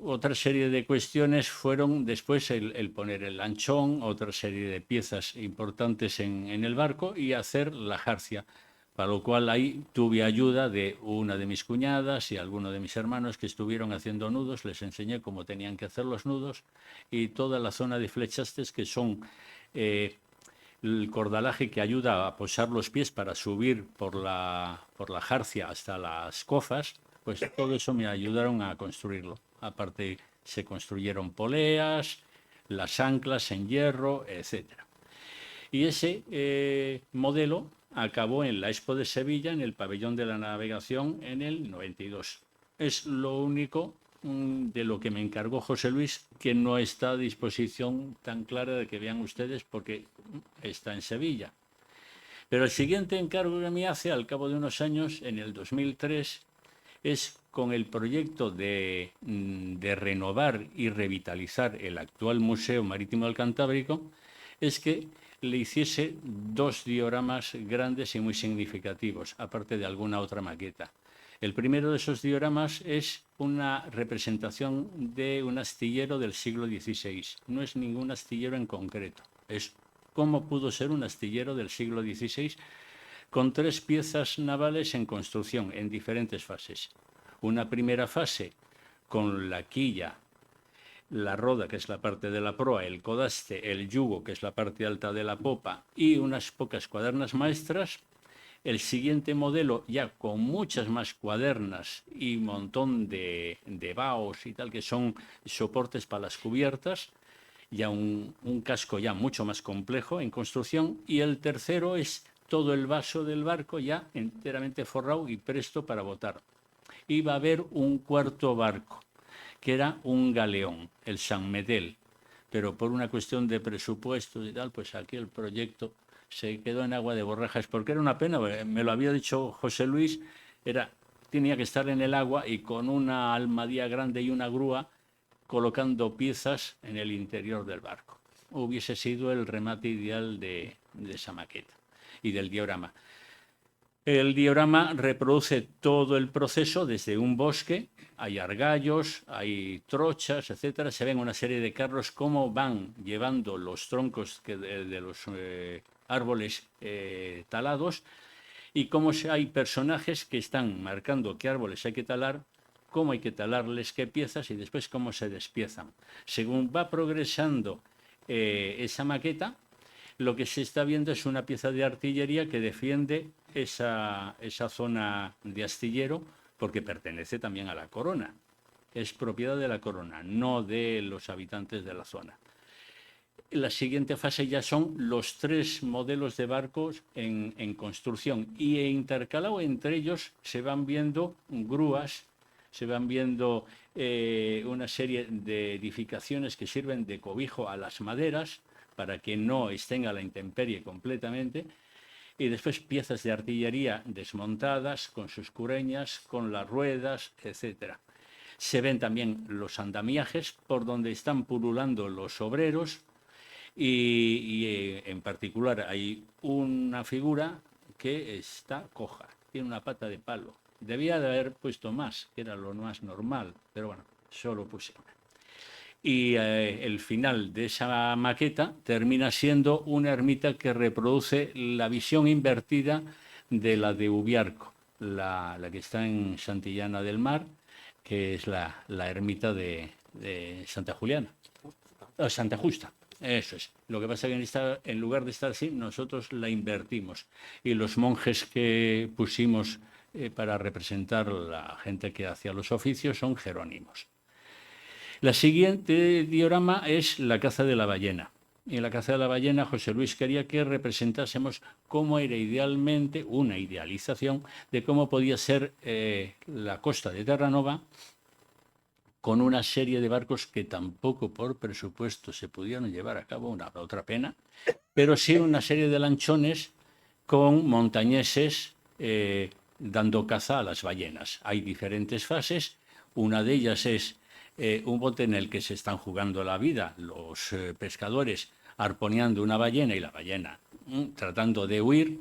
Otra serie de cuestiones fueron después el poner el lanchón, otra serie de piezas importantes en el barco y hacer la jarcia, para lo cual ahí tuve ayuda de una de mis cuñadas y algunos de mis hermanos que estuvieron haciendo nudos. Les enseñé cómo tenían que hacer los nudos y toda la zona de flechastes, que son el cordalaje que ayuda a posar los pies para subir por la jarcia hasta las cofas. Pues todo eso me ayudaron a construirlo. Aparte, se construyeron poleas, las anclas en hierro, etc. Y ese modelo acabó en la Expo de Sevilla, en el pabellón de la navegación, en el 92. Es lo único de lo que me encargó José Luis, que no está a disposición tan clara de que vean ustedes porque está en Sevilla. Pero el siguiente encargo que me hace, al cabo de unos años, en el 2003, es con el proyecto de renovar y revitalizar el actual Museo Marítimo del Cantábrico, es que le hiciese 2 dioramas grandes y muy significativos, aparte de alguna otra maqueta. El primero de esos dioramas es una representación de un astillero del siglo XVI. No es ningún astillero en concreto, es cómo pudo ser un astillero del siglo XVI, con 3 piezas navales en construcción en diferentes fases. Una primera fase con la quilla, la roda, que es la parte de la proa, el codaste, el yugo, que es la parte alta de la popa, y unas pocas cuadernas maestras. El siguiente modelo, ya con muchas más cuadernas y un montón de baos y tal, que son soportes para las cubiertas, ya un casco ya mucho más complejo en construcción. Y el tercero es todo el vaso del barco ya enteramente forrado y presto para botar. Y va a haber un cuarto barco, que era un galeón, el San Medel, pero por una cuestión de presupuestos y tal, pues aquí el proyecto se quedó en agua de borrajas, porque era una pena, me lo había dicho José Luis, tenía que estar en el agua y con una almadía grande y una grúa colocando piezas en el interior del barco. Hubiese sido el remate ideal de esa maqueta y del diorama. El diorama reproduce todo el proceso desde un bosque, hay argallos, hay trochas, etcétera. Se ven una serie de carros cómo van llevando los troncos de los árboles talados, y cómo hay personajes que están marcando qué árboles hay que talar, cómo hay que talarles, qué piezas, y después cómo se despiezan. Según va progresando esa maqueta, lo que se está viendo es una pieza de artillería que defiende esa zona de astillero, porque pertenece también a la corona. Es propiedad de la corona, no de los habitantes de la zona. La siguiente fase ya son los 3 modelos de barcos en construcción, y intercalado entre ellos se van viendo grúas, se van viendo una serie de edificaciones que sirven de cobijo a las maderas para que no estén a la intemperie completamente, y después piezas de artillería desmontadas con sus cureñas, con las ruedas, etcétera. Se ven también los andamiajes por donde están pululando los obreros, y en particular hay una figura que está coja, tiene una pata de palo. Debía de haber puesto más, que era lo más normal, pero bueno, solo puse una. Y el final de esa maqueta termina siendo una ermita que reproduce la visión invertida de la de Ubiarco, la que está en Santillana del Mar, que es la ermita de Santa Juliana. Santa Justa, eso es. Lo que pasa es que en lugar de estar así, nosotros la invertimos. Y los monjes que pusimos para representar la gente que hacía los oficios son jerónimos. La siguiente diorama es la caza de la ballena. Y en la caza de la ballena, José Luis quería que representásemos cómo era idealmente una idealización de cómo podía ser la costa de Terranova, con una serie de barcos que tampoco por presupuesto se pudieron llevar a cabo, una otra pena, pero sí una serie de lanchones con montañeses dando caza a las ballenas. Hay diferentes fases, una de ellas es un bote en el que se están jugando la vida los pescadores arponeando una ballena y la ballena tratando de huir.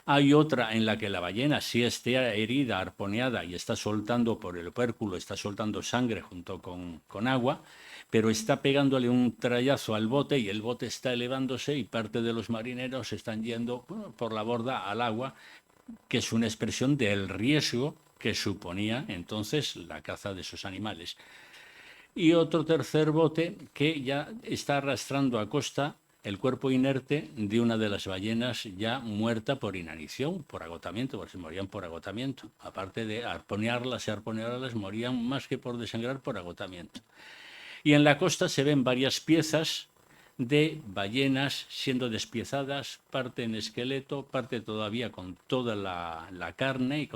Hay otra en la que la ballena sí está herida, arponeada, y está soltando por el opérculo, está soltando sangre junto con agua, pero está pegándole un trayazo al bote y el bote está elevándose y parte de los marineros están yendo por la borda al agua, que es una expresión del riesgo que suponía entonces la caza de esos animales. Y otro tercer bote que ya está arrastrando a costa el cuerpo inerte de una de las ballenas ya muerta por inanición, por agotamiento, porque se morían por agotamiento. Aparte de arponearlas y arponearlas, morían más que por desangrar, por agotamiento. Y en la costa se ven varias piezas de ballenas siendo despiezadas, parte en esqueleto, parte todavía con toda la carne,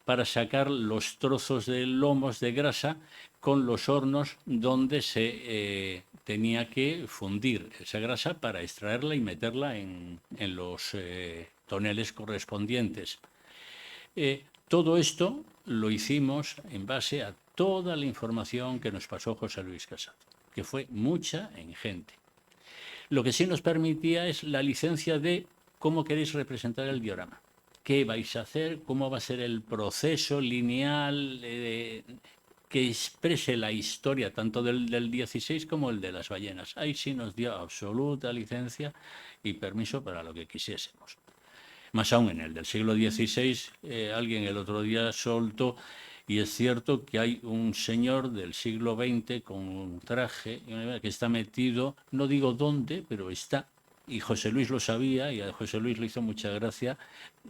para sacar los trozos de lomos de grasa con los hornos donde se tenía que fundir esa grasa para extraerla y meterla en los toneles correspondientes. Todo esto lo hicimos en base a toda la información que nos pasó José Luis Casado, que fue mucha en gente. Lo que sí nos permitía es la licencia de cómo queréis representar el diorama, qué vais a hacer, cómo va a ser el proceso lineal que exprese la historia tanto del 16 como el de las ballenas. Ahí sí nos dio absoluta licencia y permiso para lo que quisiésemos. Más aún en el del siglo XVI, alguien el otro día soltó, y es cierto que hay un señor del siglo XX con un traje que está metido, no digo dónde, pero está, y José Luis lo sabía, y a José Luis le hizo mucha gracia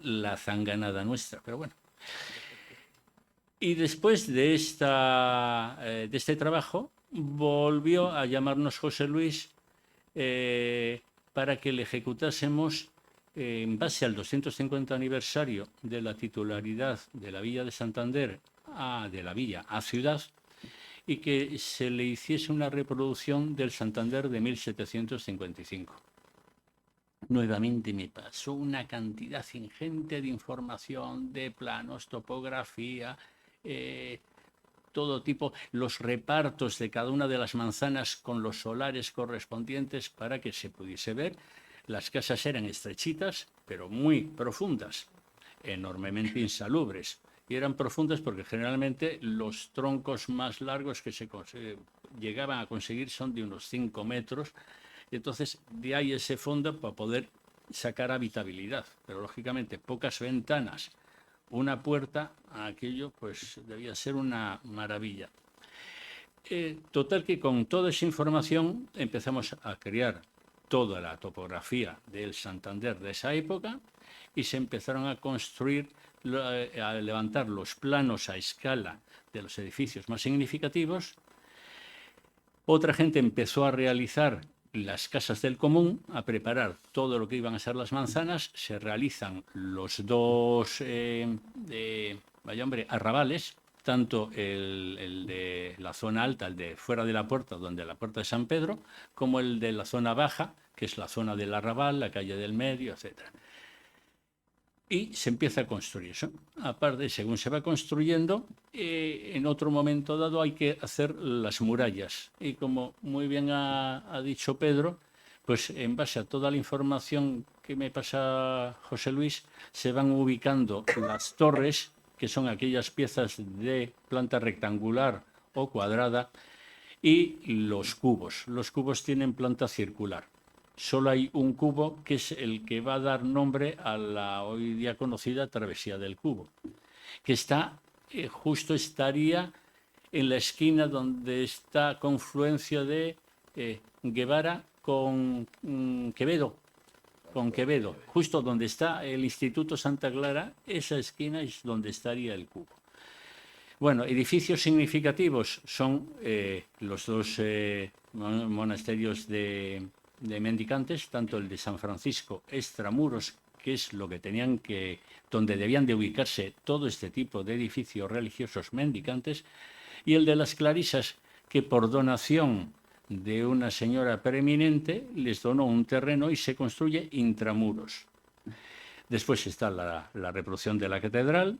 la zanganada nuestra, pero bueno. Y después de este trabajo, volvió a llamarnos José Luis para que le ejecutásemos en base al 250 aniversario de la titularidad de la Villa de Santander, de la Villa a Ciudad, y que se le hiciese una reproducción del Santander de 1755. Nuevamente me pasó una cantidad ingente de información, de planos, topografía, todo tipo, los repartos de cada una de las manzanas con los solares correspondientes para que se pudiese ver. Las casas eran estrechitas, pero muy profundas, enormemente insalubres. Y eran profundas porque generalmente los troncos más largos que se llegaban a conseguir son de unos 5 metros. Y entonces, de ahí ese fondo para poder sacar habitabilidad. Pero, lógicamente, pocas ventanas, una puerta, aquello pues debía ser una maravilla. Total que con toda esa información empezamos a crear toda la topografía del Santander de esa época y se empezaron a construir, a levantar los planos a escala de los edificios más significativos. Otra gente empezó a realizar las casas del común, a preparar todo lo que iban a ser las manzanas. Se realizan los dos arrabales, tanto el de la zona alta, el de fuera de la puerta, donde la puerta de San Pedro, como el de la zona baja, que es la zona del arrabal, la calle del medio, etc. Y se empieza a construir eso. Aparte, según se va construyendo, en otro momento dado hay que hacer las murallas. Y como muy bien ha dicho Pedro, pues en base a toda la información que me pasa José Luis, se van ubicando las torres, que son aquellas piezas de planta rectangular o cuadrada, y los cubos. Los cubos tienen planta circular. Solo hay un cubo que es el que va a dar nombre a la hoy día conocida travesía del Cubo, que está, justo estaría en la esquina donde está confluencia de Guevara con Quevedo, justo donde está el Instituto Santa Clara, esa esquina es donde estaría el Cubo. Bueno, edificios significativos son los dos monasterios de mendicantes, tanto el de San Francisco Extramuros, que es lo que tenían que, donde debían de ubicarse todo este tipo de edificios religiosos mendicantes, y el de las Clarisas, que por donación de una señora preeminente les donó un terreno y se construye intramuros. Después está la reproducción de la catedral,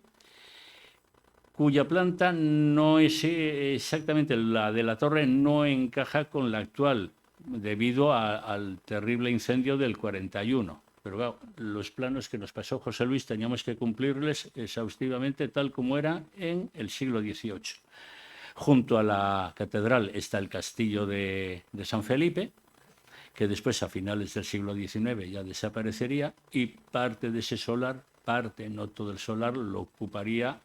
cuya planta no es exactamente la de la torre, no encaja con la actual, debido al terrible incendio del 41. Pero claro, los planos que nos pasó José Luis teníamos que cumplirles exhaustivamente tal como era en el siglo XVIII. Junto a la catedral está el castillo de San Felipe, que después a finales del siglo XIX ya desaparecería, y parte de ese solar, parte, no todo el solar, lo ocuparía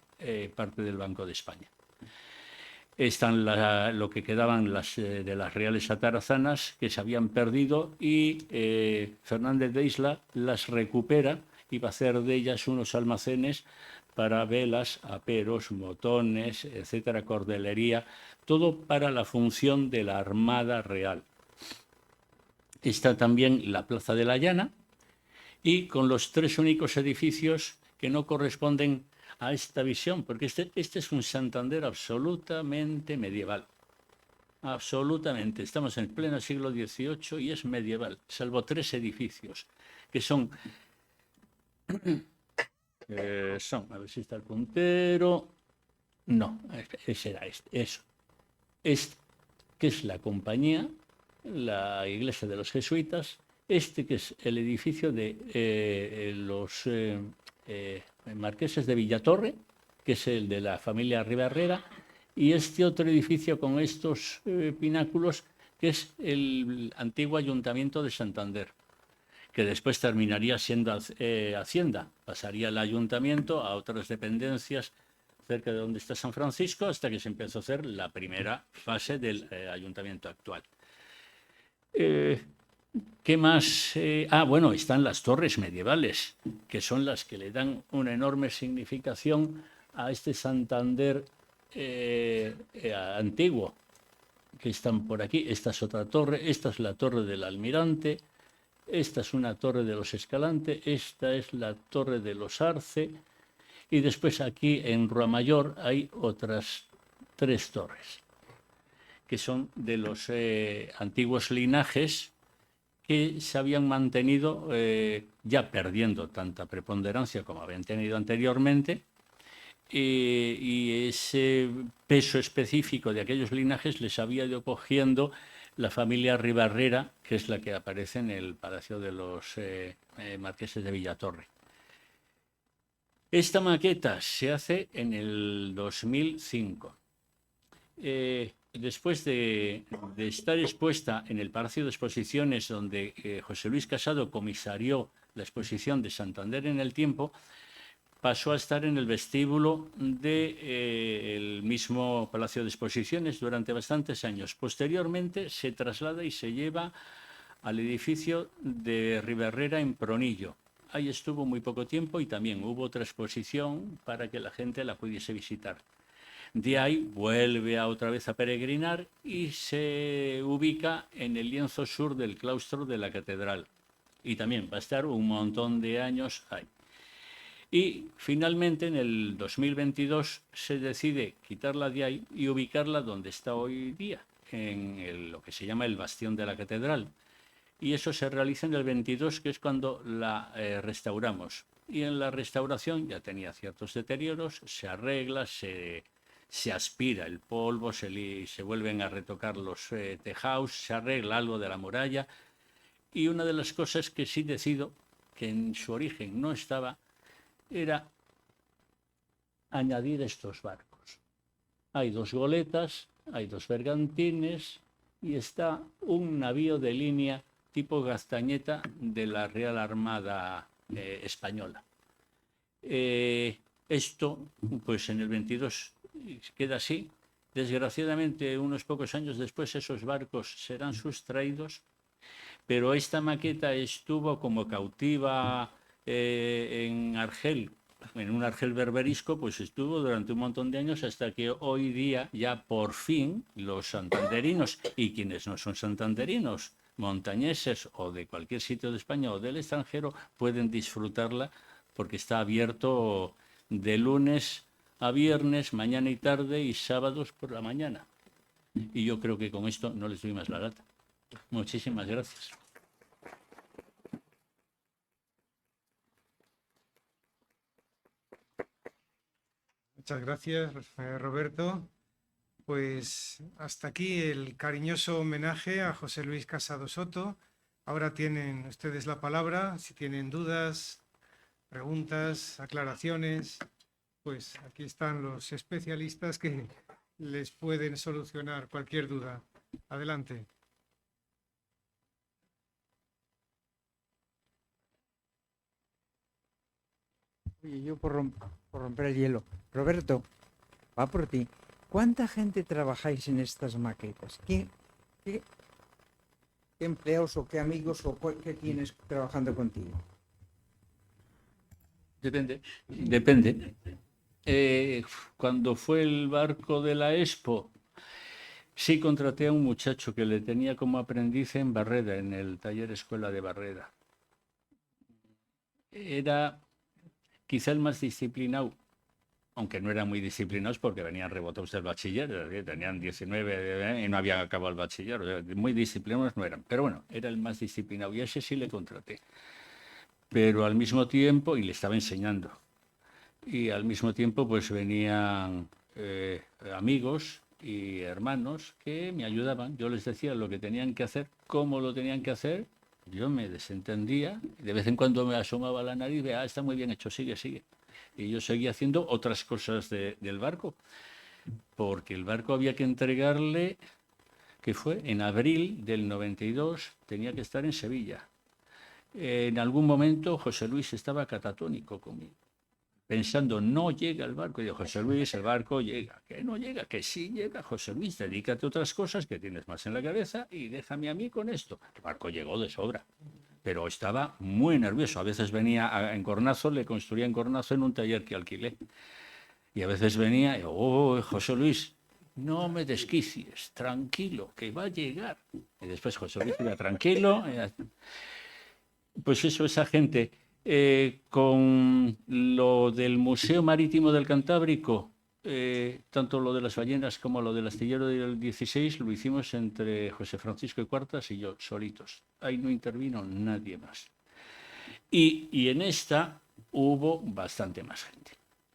parte del Banco de España. Están lo que quedaban de las reales atarazanas que se habían perdido, y Fernández de Isla las recupera y va a hacer de ellas unos almacenes para velas, aperos, motones, etcétera, cordelería, todo para la función de la Armada Real. Está también la Plaza de la Llana, y con los 3 únicos edificios que no corresponden a esta visión, porque este es un Santander absolutamente medieval. Absolutamente. Estamos en pleno siglo XVIII y es medieval, salvo 3 edificios, que son, a ver si está el puntero, no, ese era eso. Que es la compañía, la iglesia de los jesuitas, que es el edificio de los marqueses de Villatorre, que es el de la familia Ribarrera, y este otro edificio con estos pináculos, que es el antiguo Ayuntamiento de Santander, que después terminaría siendo Hacienda. Pasaría el ayuntamiento a otras dependencias cerca de donde está San Francisco, hasta que se empezó a hacer la primera fase del ayuntamiento actual. ¿Qué más? Bueno, están las torres medievales, que son las que le dan una enorme significación a este Santander antiguo, que están por aquí. Esta es otra torre, esta es la torre del Almirante, esta es una torre de los Escalante, esta es la torre de los Arce, y después aquí en Ruamayor hay otras 3 torres, que son de los antiguos linajes que se habían mantenido ya perdiendo tanta preponderancia como habían tenido anteriormente, y ese peso específico de aquellos linajes les había ido cogiendo la familia Ribarrera, que es la que aparece en el Palacio de los Marqueses de Villatorre. Esta maqueta se hace en el 2005. Después de estar expuesta en el Palacio de Exposiciones, donde José Luis Casado comisarió la exposición de Santander en el tiempo, pasó a estar en el vestíbulo del mismo Palacio de Exposiciones durante bastantes años. Posteriormente se traslada y se lleva al edificio de Ribarrera en Pronillo. Ahí estuvo muy poco tiempo y también hubo otra exposición para que la gente la pudiese visitar. De ahí vuelve otra vez a peregrinar y se ubica en el lienzo sur del claustro de la catedral. Y también va a estar un montón de años ahí. Y finalmente en el 2022 se decide quitarla de ahí y ubicarla donde está hoy día, en lo que se llama el bastión de la catedral. Y eso se realiza en el 22, que es cuando la restauramos. Y en la restauración ya tenía ciertos deterioros, se arregla, se aspira el polvo, se vuelven a retocar los tejados, se arregla algo de la muralla. Y una de las cosas que sí decido, que en su origen no estaba, era añadir estos barcos. Hay 2 goletas, hay 2 bergantines y está un navío de línea tipo Gaztañeta de la Real Armada Española. Esto, pues en el 22 queda así. Desgraciadamente, unos pocos años después, esos barcos serán sustraídos, pero esta maqueta estuvo como cautiva en Argel, en un Argel berberisco, pues estuvo durante un montón de años, hasta que hoy día ya por fin los santanderinos, y quienes no son santanderinos, montañeses o de cualquier sitio de España o del extranjero, pueden disfrutarla porque está abierto de lunes a viernes, mañana y tarde, y sábados por la mañana. Y yo creo que con esto no les doy más la lata. Muchísimas gracias. Muchas gracias, Roberto. Pues hasta aquí el cariñoso homenaje a José Luis Casado Soto. Ahora tienen ustedes la palabra. Si tienen dudas, preguntas, aclaraciones, pues aquí están los especialistas que les pueden solucionar cualquier duda. Adelante. Oye, yo por romper el hielo. Roberto, va por ti. ¿Cuánta gente trabajáis en estas maquetas? ¿Qué empleados o qué amigos o qué tienes trabajando contigo? Depende. Cuando fue el barco de la Expo, sí contraté a un muchacho que le tenía como aprendiz en Barreda, en el taller escuela de Barreda. Era quizá el más disciplinado, aunque no eran muy disciplinados porque venían rebotados del bachiller, tenían 19 y no habían acabado el bachiller, o sea, muy disciplinados no eran, pero bueno, era el más disciplinado y a ese sí le contraté. Pero al mismo tiempo, y le estaba enseñando, y al mismo tiempo pues venían amigos y hermanos que me ayudaban. Yo les decía lo que tenían que hacer, cómo lo tenían que hacer, yo me desentendía, de vez en cuando me asomaba la nariz y veía, está muy bien hecho, sigue. Y yo seguía haciendo otras cosas del barco, porque el barco había que entregarle, que fue en abril del 92, tenía que estar en Sevilla. En algún momento José Luis estaba catatónico conmigo, pensando, no llega el barco. Y yo, José Luis, el barco llega. Que no llega, que sí llega. José Luis, dedícate a otras cosas que tienes más en la cabeza y déjame a mí con esto. El barco llegó de sobra, pero estaba muy nervioso. A veces venía en Cornazo, le construía en Cornazo en un taller que alquilé. Y a veces venía, y, oh, José Luis, no me desquicies, tranquilo, que va a llegar. Y después José Luis iba tranquilo. Pues eso, esa gente. Con lo del Museo Marítimo del Cantábrico, tanto lo de las ballenas como lo del astillero del 16, lo hicimos entre José Francisco y Cuartas y yo, solitos. Ahí no intervino nadie más. Y en esta hubo bastante más gente.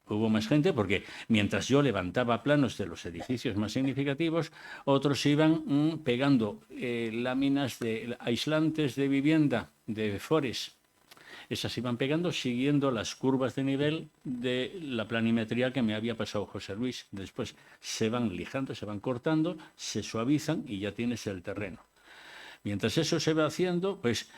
Hubo más gente porque mientras yo levantaba planos de los edificios más significativos, otros iban pegando láminas de aislantes de vivienda, de Forest. Esas iban pegando siguiendo las curvas de nivel de la planimetría que me había pasado José Luis. Después se van lijando, se van cortando, se suavizan y ya tienes el terreno. Mientras eso se va haciendo, pues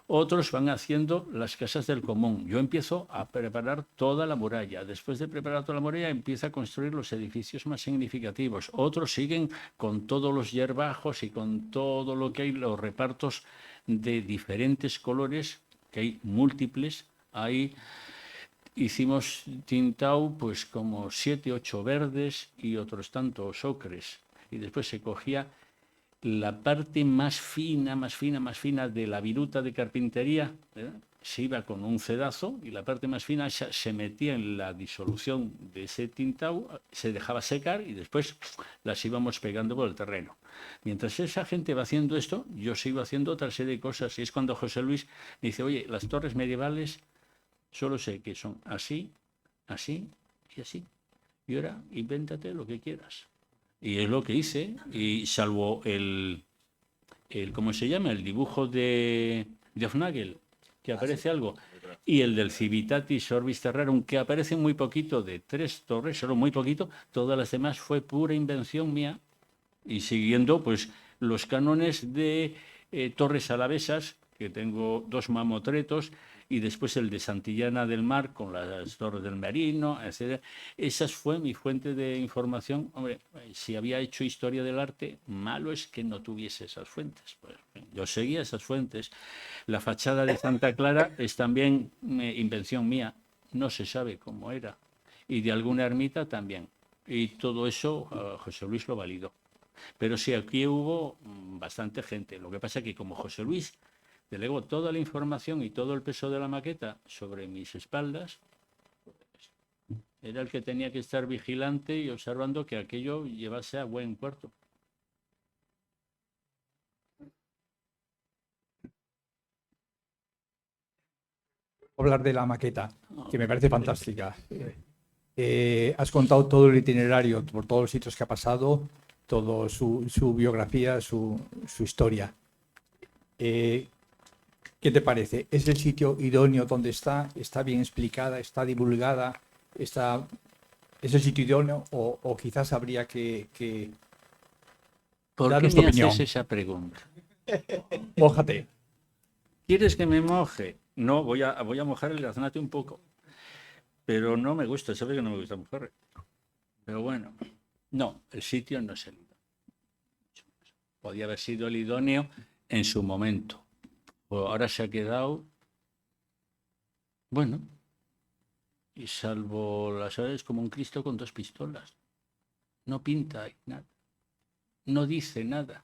otros van haciendo las casas del común. Yo empiezo a preparar toda la muralla. Después de preparar toda la muralla, empiezo a construir los edificios más significativos. Otros siguen con todos los hierbajos y con todo lo que hay, los repartos de diferentes colores, que hay múltiples. Ahí hicimos tintado pues como 7, 8 verdes y otros tantos ocres. Y después se cogía la parte más fina de la viruta de carpintería, ¿verdad? Se iba con un cedazo y la parte más fina se metía en la disolución de ese tintado, se dejaba secar y después las íbamos pegando por el terreno. Mientras esa gente va haciendo esto, yo sigo haciendo otra serie de cosas. Y es cuando José Luis me dice, oye, las torres medievales solo sé que son así, así y así. Y ahora invéntate lo que quieras. Y es lo que hice, y salvo ¿cómo se llama? El dibujo de Hofnagel, que aparece algo, y el del Civitatis Orbis Terrarum, que aparece muy poquito, de 3 torres, solo muy poquito, todas las demás fue pura invención mía, y siguiendo pues los cánones de torres alavesas, que tengo 2 mamotretos, y después el de Santillana del Mar con las torres del Merino, etc. Esa fue mi fuente de información. Hombre, si había hecho historia del arte, malo es que no tuviese esas fuentes. Pues, yo seguía esas fuentes. La fachada de Santa Clara es también invención mía, no se sabe cómo era. Y de alguna ermita también. Y todo eso José Luis lo validó. Pero sí, aquí hubo bastante gente. Lo que pasa es que como José Luis delegó toda la información y todo el peso de la maqueta sobre mis espaldas, pues, era el que tenía que estar vigilante y observando que aquello llevase a buen puerto. Hablar de la maqueta, que me parece fantástica. Has contado todo el itinerario, por todos los sitios que ha pasado, toda su biografía, su historia. ¿Qué te parece? ¿Es el sitio idóneo donde está? ¿Está bien explicada? ¿Está divulgada? ¿Es el sitio idóneo? ¿O quizás habría que ¿Por qué darnos tu me opinión? haces esa pregunta? Mójate. ¿Quieres que me moje? No, voy a mojar el gaznate un poco. Pero no me gusta, sabes que no me gusta mojar. Pero bueno, no, el sitio no es el idóneo. Podía haber sido el idóneo en su momento. Pues ahora se ha quedado, bueno, y salvo las aves como un Cristo con 2 pistolas. No pinta ahí nada, no dice nada,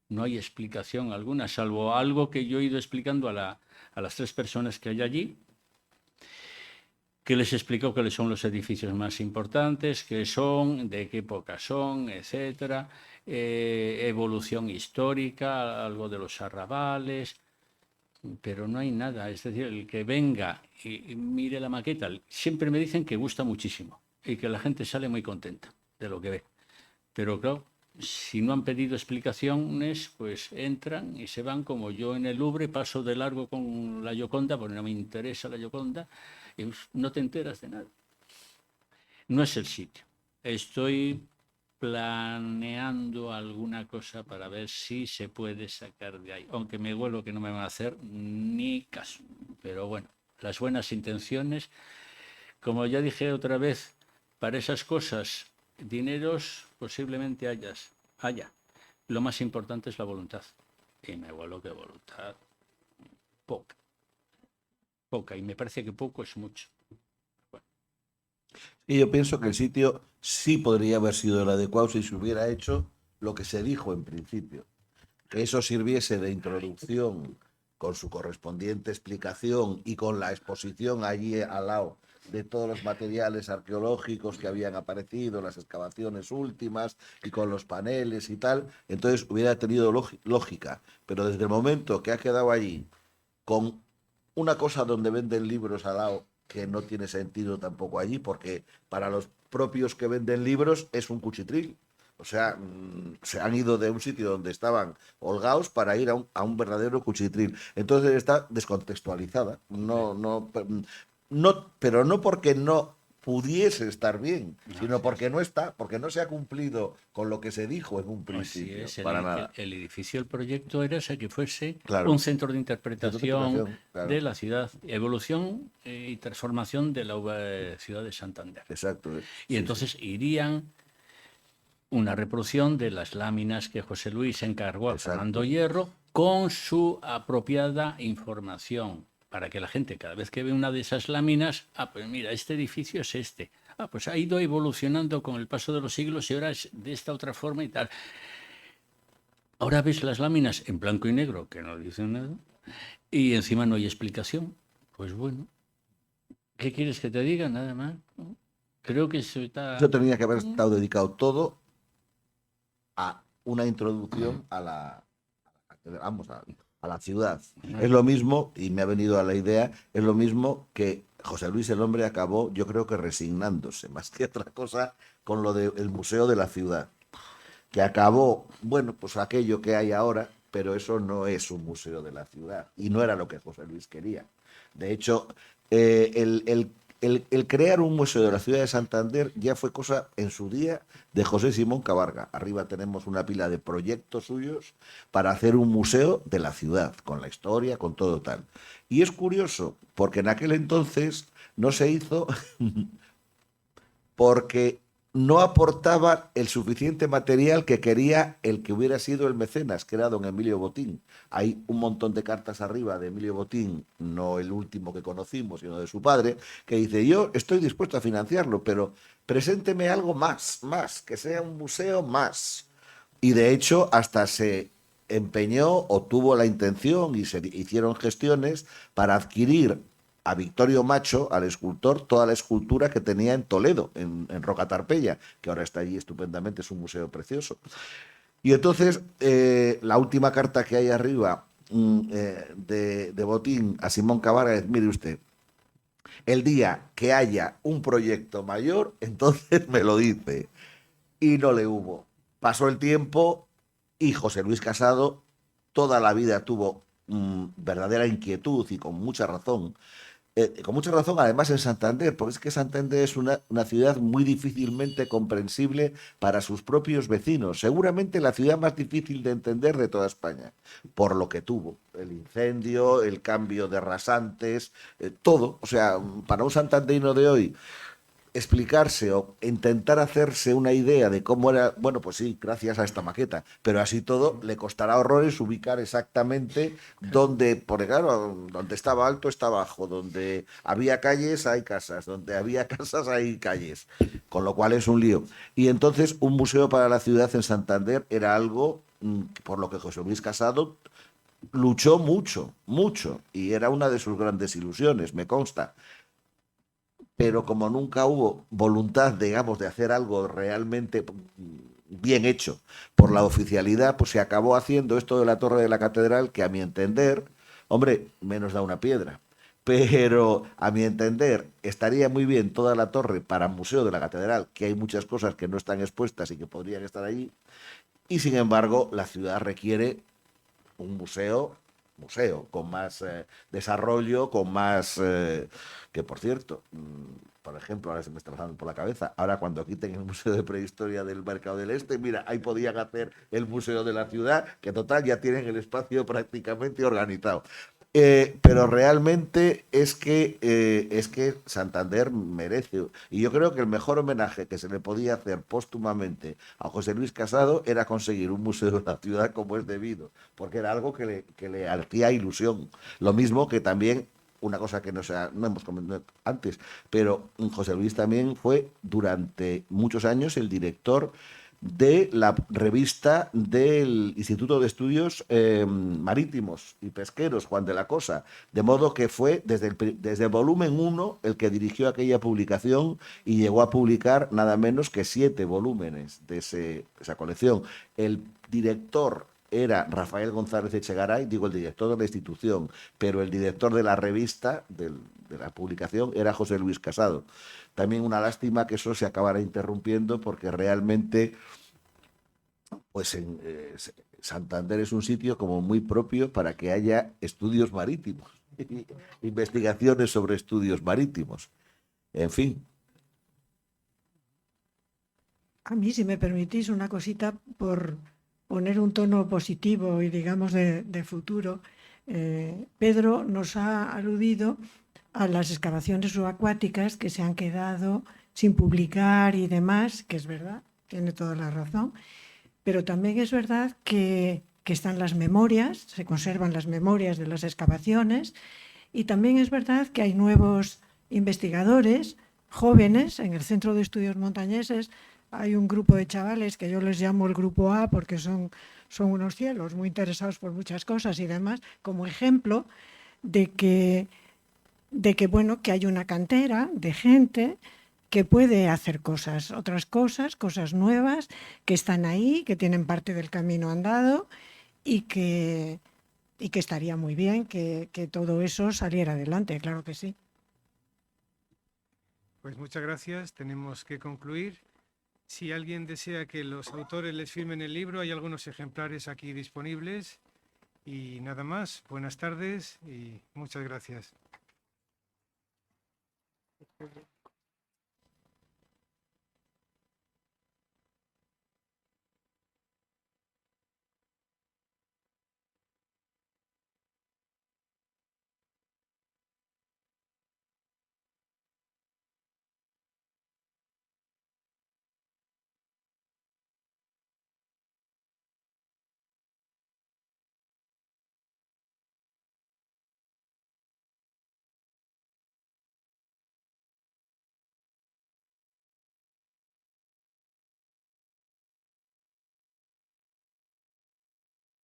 no hay explicación alguna, salvo algo que yo he ido explicando a las 3 personas que hay allí, que les explico cuáles son los edificios más importantes, qué son, de qué época son, etcétera, evolución histórica, algo de los arrabales, pero no hay nada. Es decir, el que venga y mire la maqueta, siempre me dicen que gusta muchísimo y que la gente sale muy contenta de lo que ve. Pero claro, si no han pedido explicaciones, pues entran y se van, como yo en el Louvre paso de largo con la Gioconda, porque no me interesa la Gioconda, y no te enteras de nada. No es el sitio. Estoy planeando alguna cosa para ver si se puede sacar de ahí, aunque me huelo que no me van a hacer ni caso. Pero bueno, las buenas intenciones, como ya dije otra vez, para esas cosas, dineros posiblemente haya. Lo más importante es la voluntad. Y me huelo que voluntad poca. Poca. Y me parece que poco es mucho. Y yo pienso que el sitio sí podría haber sido el adecuado si se hubiera hecho lo que se dijo en principio. Que eso sirviese de introducción con su correspondiente explicación y con la exposición allí al lado de todos los materiales arqueológicos que habían aparecido, las excavaciones últimas y con los paneles y tal, entonces hubiera tenido lógica. Pero desde el momento que ha quedado allí con una cosa donde venden libros al lado que no tiene sentido tampoco allí, porque para los propios que venden libros es un cuchitril. O sea, se han ido de un sitio donde estaban holgados para ir a un verdadero cuchitril. Entonces está descontextualizada. Pero no porque no pudiese estar bien, sino porque no está, porque no se ha cumplido con lo que se dijo en un Así principio. es, Para nada. el edificio, el proyecto era ese, que fuese Claro. un centro de interpretación Claro. de la ciudad, evolución y transformación de la ciudad de Santander. Exacto. Y entonces irían una reproducción de las láminas que José Luis encargó a Exacto. Fernando Hierro con su apropiada información, para que la gente, cada vez que ve una de esas láminas, pues mira, este edificio es este. Pues ha ido evolucionando con el paso de los siglos y ahora es de esta otra forma y tal. Ahora ves las láminas en blanco y negro, que no dicen nada, y encima no hay explicación. Pues bueno, ¿qué quieres que te diga? Nada más, ¿no? Creo que eso está... Eso tenía que haber estado dedicado todo a una introducción a la ciudad. Es lo mismo, y me ha venido a la idea, es lo mismo que José Luis el Hombre acabó, yo creo que resignándose, más que otra cosa, con lo del Museo de la Ciudad, que acabó, bueno, pues aquello que hay ahora, pero eso no es un museo de la ciudad, y no era lo que José Luis quería. De hecho, el crear un museo de la ciudad de Santander ya fue cosa en su día de José Simón Cabarga. Arriba tenemos una pila de proyectos suyos para hacer un museo de la ciudad, con la historia, con todo tal. Y es curioso, porque en aquel entonces no se hizo porque no aportaba el suficiente material que quería el que hubiera sido el mecenas, que era don Emilio Botín. Hay un montón de cartas arriba de Emilio Botín, no el último que conocimos, sino de su padre, que dice: yo estoy dispuesto a financiarlo, pero presénteme algo más, que sea un museo más. Y de hecho hasta se empeñó o tuvo la intención y se hicieron gestiones para adquirir a Victorio Macho, al escultor, toda la escultura que tenía en Toledo, en Roca Tarpeya, que ahora está allí estupendamente, es un museo precioso. Y entonces, la última carta que hay arriba de Botín a Simón Cabarga es: mire usted, el día que haya un proyecto mayor, entonces me lo dice. Y no le hubo. Pasó el tiempo y José Luis Casado toda la vida tuvo verdadera inquietud, y con mucha razón, además en Santander, porque es que Santander es una ciudad muy difícilmente comprensible para sus propios vecinos, seguramente la ciudad más difícil de entender de toda España, por lo que tuvo, el incendio, el cambio de rasantes, todo. O sea, para un santanderino de hoy explicarse o intentar hacerse una idea de cómo era, bueno, pues sí, gracias a esta maqueta, pero así todo le costará horrores ubicar exactamente dónde, porque claro, donde estaba alto está bajo, donde había calles hay casas, donde había casas hay calles, con lo cual es un lío. Y entonces un museo para la ciudad en Santander era algo por lo que José Luis Casado luchó mucho, y era una de sus grandes ilusiones, me consta. Pero como nunca hubo voluntad, digamos, de hacer algo realmente bien hecho por la oficialidad, pues se acabó haciendo esto de la Torre de la Catedral, que a mi entender, hombre, menos da una piedra. Pero a mi entender estaría muy bien toda la torre para Museo de la Catedral, que hay muchas cosas que no están expuestas y que podrían estar allí. Y sin embargo, la ciudad requiere un museo museo, con más desarrollo, con más... que por cierto, por ejemplo, ahora se me está pasando por la cabeza, ahora cuando quiten el Museo de Prehistoria del Mercado del Este, mira, ahí podían hacer el Museo de la Ciudad, que total ya tienen el espacio prácticamente organizado. Pero realmente es que Santander merece, y yo creo que el mejor homenaje que se le podía hacer póstumamente a José Luis Casado era conseguir un museo de la ciudad como es debido, porque era algo que le hacía ilusión. Lo mismo que también, una cosa que no hemos comentado antes, pero José Luis también fue durante muchos años el director de la revista del Instituto de Estudios Marítimos y Pesqueros, Juan de la Cosa, de modo que fue desde el volumen 1 el que dirigió aquella publicación y llegó a publicar nada menos que 7 volúmenes de esa colección. El director era Rafael González Echegaray, digo el director de la institución, pero el director de la revista, de la publicación, era José Luis Casado. También una lástima que eso se acabara interrumpiendo porque realmente pues Santander es un sitio como muy propio para que haya estudios marítimos, investigaciones sobre estudios marítimos. En fin. A mí, si me permitís, una cosita por poner un tono positivo y digamos de futuro. Pedro nos ha aludido a las excavaciones subacuáticas que se han quedado sin publicar y demás, que es verdad, tiene toda la razón, pero también es verdad que están las memorias, se conservan las memorias de las excavaciones, y también es verdad que hay nuevos investigadores jóvenes en el Centro de Estudios Montañeses. Hay un grupo de chavales que yo les llamo el grupo A porque son unos cielos muy interesados por muchas cosas y demás, como ejemplo de que bueno, que hay una cantera de gente que puede hacer otras cosas nuevas, que están ahí, que tienen parte del camino andado y que estaría muy bien que todo eso saliera adelante, claro que sí. Pues muchas gracias, tenemos que concluir. Si alguien desea que los autores les firmen el libro, hay algunos ejemplares aquí disponibles. Y nada más, buenas tardes y muchas gracias.